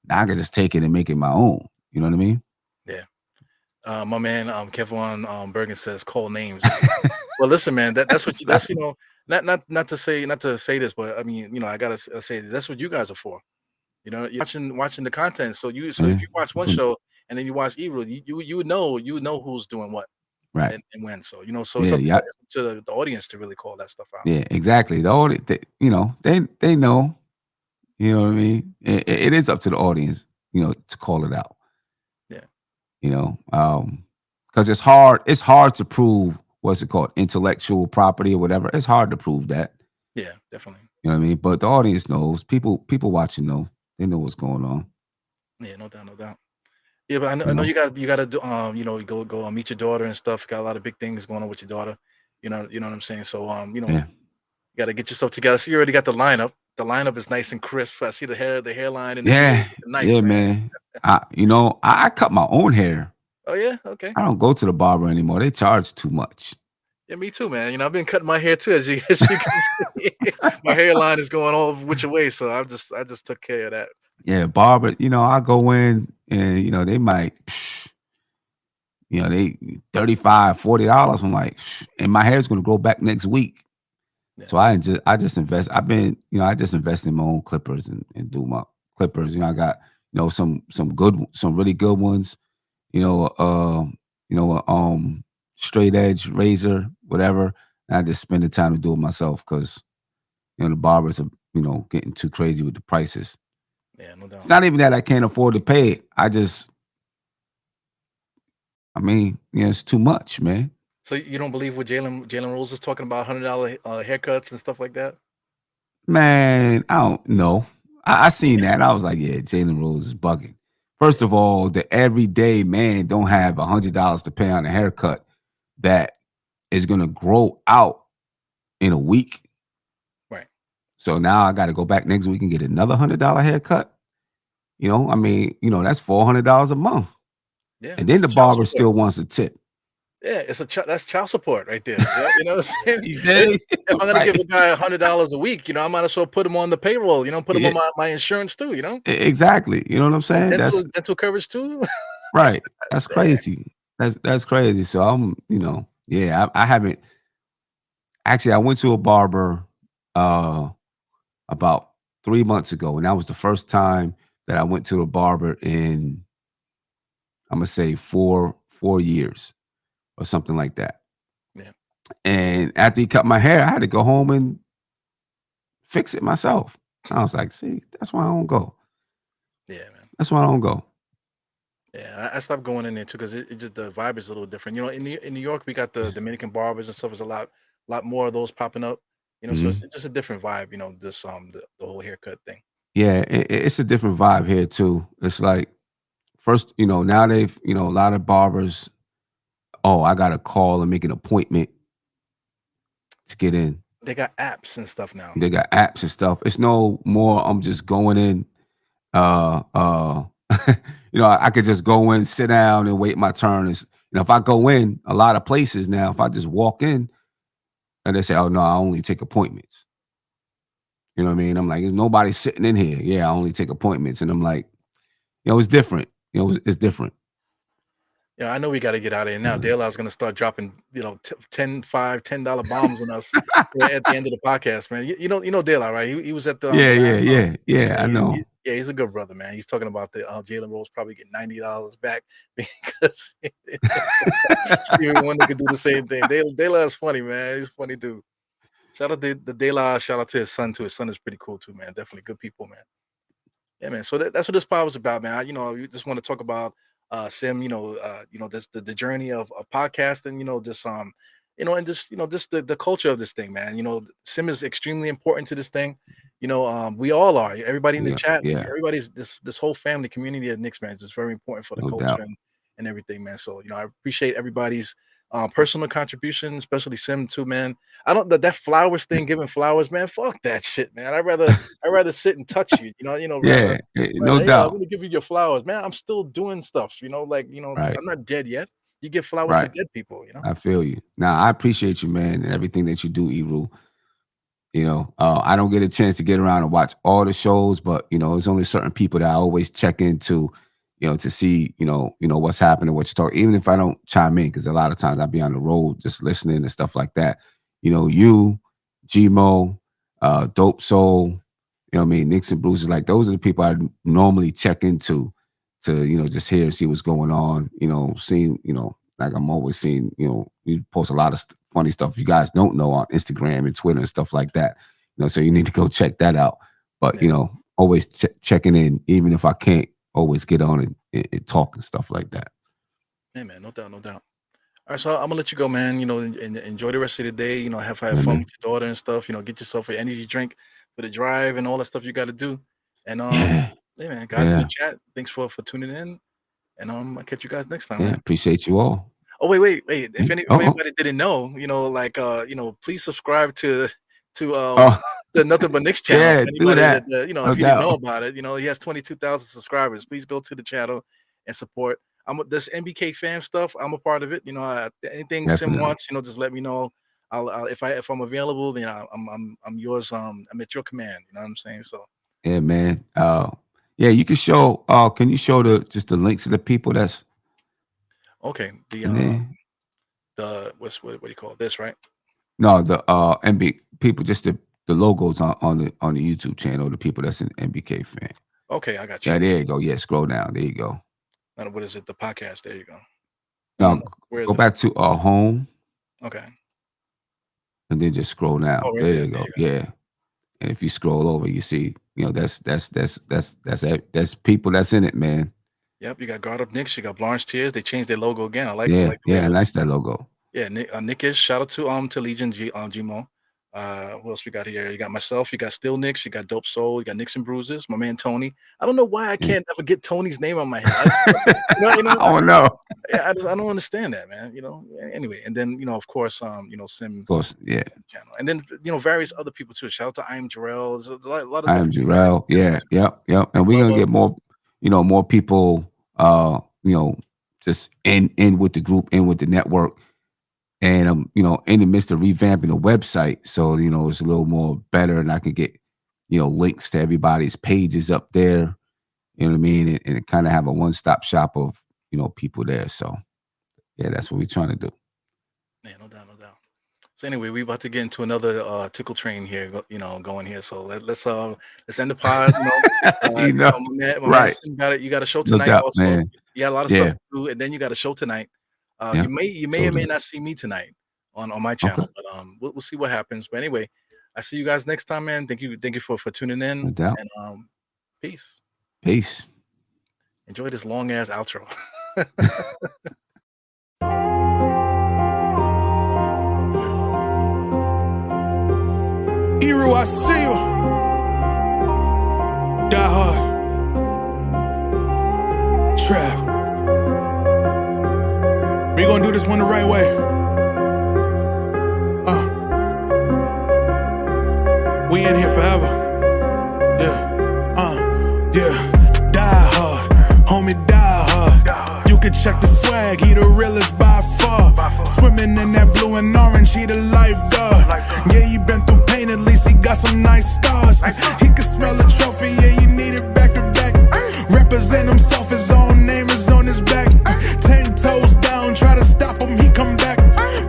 Now I can just take it and make it my own. You know what I mean? Yeah. My man, Kevin Bergen says call names. Well, listen, man, that's what that's not to say this, but I mean, I gotta say that's what you guys are for. You're watching the content. So Yeah. if you watch one show and then you watch Evil, you would know who's doing what Right. and when. So it's Yeah, up yeah, to the audience to really call that stuff out. yeah, exactly. The audience, they know. You know what I mean? It is up to the audience, to call it out. Yeah. Because it's hard to prove what's it called, intellectual property or whatever. It's hard to prove that. Yeah, definitely. You know what I mean? But the audience knows. People watching know. They know what's going on. Yeah, no doubt, no doubt. Yeah, but I You know know? you gotta do you go meet your daughter and stuff. Got a lot of big things going on with your daughter. You know what I'm saying. So Yeah. you gotta get yourself together. So you already got the lineup. The lineup is nice and crisp. I see the hairline and the beard. Yeah. Nice, Yeah, man. man. I cut my own hair. Oh yeah, okay. I don't go to the barber anymore. They charge too much. Yeah, me too, man. I've been cutting my hair too, as you can see. My hairline is going all which way, so I just took care of that. Yeah, barber, I go in and they might, they $35, $40. I'm like, and my hair's gonna grow back next week. Yeah. So I just invest. I just invest in my own clippers and do my clippers. I got, some really good ones, you know, uh, straight edge razor, whatever. And I just spend the time to do it myself because the barbers are, getting too crazy with the prices. Yeah, no doubt. It's not even that I can't afford to pay it. It's too much, man. So you don't believe what Jalen Rose is talking about $100 haircuts and stuff like that? Man, I don't know. I seen that. I was like, yeah, Jalen Rose is bugging. First of all, the everyday man don't have $100 to pay on a haircut that is gonna grow out in a week. Right. So now I got to go back next week and get another $100 haircut. That's $400 a month. Yeah. And then the barber still wants a tip. Yeah, that's child support right there. Yeah, you know what I'm saying? You dig? If I'm gonna Right. give a guy $100 a week, I might as well put him on the payroll. Put him Yeah. on my insurance too. Exactly. You know what I'm saying? Dental coverage too. Right. That's Damn. crazy. That's crazy. So I haven't actually. I went to a barber about 3 months ago, and that was the first time that I went to a barber in, I'm gonna say, 4 years or something like that. Yeah. And after he cut my hair, I had to go home and fix it myself. I was like, see, that's why I don't go. Yeah, man. That's why I don't go. Yeah, I stopped going in there too because it just the vibe is a little different. In New York, we got the Dominican barbers and stuff. There's a lot more of those popping up. So it's just a different vibe. This the whole haircut thing. Yeah, it's a different vibe here too. It's like first, now they've, a lot of barbers. Oh, I gotta call and make an appointment to get in. They got apps and stuff now. They got apps and stuff. It's no more. I'm just going in. I could just go in, sit down, and wait my turn. If I go in a lot of places now, if I just walk in and they say, "Oh no, I only take appointments." You know what I mean? I'm like, "There's nobody sitting in here." Yeah, I only take appointments, and I'm like, it's different. It's different. Yeah, I know we got to get out of here now. Mhm. De La's going to start dropping, $10 bombs on us at the end of the podcast, man. You know De La, right? He was at the last, Yeah. I know. he's a good brother, man. He's talking about the Jalen Rose probably getting $90 back because Stevie Wonder could do the same thing. De La is funny, man. He's a funny dude. Shout out to the De La. Shout out to his son too. His son is pretty cool too, man. Definitely good people, man. Yeah, man. So that's what this pod was about, man. We just want to talk about Sim, this the journey of podcasting, and just the culture of this thing, man. Sim is extremely important to this thing. We all are. Everybody in the chat, Yeah. everybody's this whole family community of Knicks, man, is just very important for the No culture doubt. and everything, man. So I appreciate everybody's personal contribution, especially Sim too, man. I don't that flowers thing, giving flowers, man. Fuck that shit, man. I'd rather sit and touch you, Yeah, rather, no "Hey, I'm doubt. gonna give you your flowers, man. I'm still doing stuff, Right. I'm not dead yet. You give flowers to Right. dead people, you know? I feel you. Now, I appreciate you, man, and everything that you do, Eru. I don't get a chance to get around and watch all the shows, but there's only certain people that I always check into, to see, what's happening, what you talk. Even if I don't chime in, because a lot of times I'll be on the road just listening and stuff like that. You, Gmo, Dope Soul, what I mean, Knicks and Bruises, like those are the people I normally check into to, just hear and see what's going on. Seeing, like I'm always seeing, you post a lot of funny stuff you guys don't know on Instagram and Twitter and stuff like that. So you need to go check that out. But always checking in, even if I can't always get on and talk and stuff like that. Hey man, no doubt, no doubt. All right, so I'm gonna let you go, man. Enjoy the rest of the day. Have Yeah, fun man. with your daughter and stuff. Get yourself an energy drink for the drive and all that stuff you got to do. And Yeah, hey man, guys in the yeah, chat, thanks for tuning in. And I'll catch you guys next time, yeah. man. Appreciate you all. Oh wait. If Oh, anybody didn't know, please subscribe to oh, the Nothing But Knicks channel. yeah, If do anybody that. that No if you didn't know doubt. about it, he has 22,000 subscribers. Please go to the channel and support. This NBK fam stuff. I'm a part of it. Anything Sim Definitely. wants, just let me know. I'll if I'm available, then I'm yours. I'm at your command. You know what I'm saying? So Yeah, man. Yeah, you can show. Can you show the links to the people that's okay. in there? What do you call this? Right? No, the MB people, just the logos on the YouTube channel, the people that's an MBK fan. Okay, I got you. Yeah, there you go. Yeah, scroll down. There you go. What is it? The podcast. There you go. Now Where is go it? back to home Okay. and then just scroll down. Oh, right There there. you There go. you go. Yeah. And if you scroll over, you see, that's people that's in it, man. Yep. You got Guard Up Knicks. You got Blanche Tears. They changed their logo again. I like Yeah, the way yeah, it I like looks. that logo. Yeah, Nickish. Shout out to Legion Gmo. Who else we got here? You got myself. You got Still Knicks. You got Dope Soul. You got Knicks and Bruises. My man Tony. I don't know why I Yeah. can't ever get Tony's name on my head. Oh no. I don't understand that, man. Anyway, and then of course, Sim Of course, yeah. channel, and then various other people too. Shout out to I Am Jarrell. There's a lot of I am different people Jarrell. Yeah, yep. And we're gonna get more, more people just in with the group, in with the network. And in the midst of revamping the website, so it's a little more better, and I can get links to everybody's pages up there. You know what I mean, and kind of have a one-stop shop of people there. So yeah, that's what we're trying to do. Yeah, no doubt. So anyway, we about to get into another tickle train here, going here. So let's end the pod. My man right? Sim you got a show No tonight doubt, also. man. You got a lot of stuff to do, and then you got a show tonight. Yeah. You may or may not see me tonight on my channel, but we'll see what happens. But anyway, I see you guys next time, man. Thank you for tuning in. No doubt. And peace. Peace. Enjoy this long ass outro. Eru, I see you. Die hard. Trap. We gonna do this one the right way. We in here forever. Yeah. Die hard. Homie, die hard. You can check the swag, he the realest by far. Swimming in that blue and orange, he the lifeguard. Yeah, he been through pain, at least he got some nice scars. He can smell a trophy, yeah, he need it back to back. Represent himself, his own name is on his back. 10 toes down, try to stop him, he come back.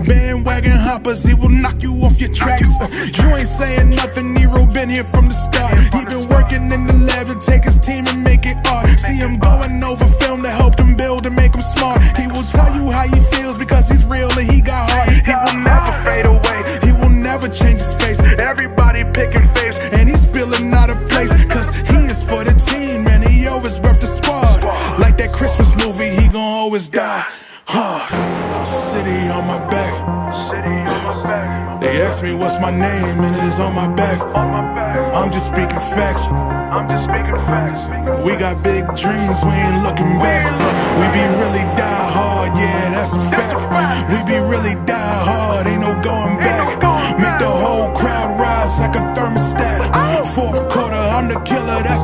Bandwagon hoppers, he will knock you off your tracks. You ain't saying nothing, Nero been here from the start. He been working in the lab to take his team and make it art. See him going over film to help him build and make him smart. He will tell you how he feels because he's real and he got heart. He will never fade away, he will never change his face. Everybody picking faves, and he's feeling out of place. Cause he is for the team, and he always rep the squad. Like that Christmas movie, he gon' always die hard. City on my back. They ask me what's my name, and it is on my back. I'm just speaking facts. We got big dreams, we ain't looking back. We be really die hard, yeah, that's a fact. We be really die hard, ain't no going back. Make the whole crowd rise like a thermostat. Fourth quarter, I'm the killer, that's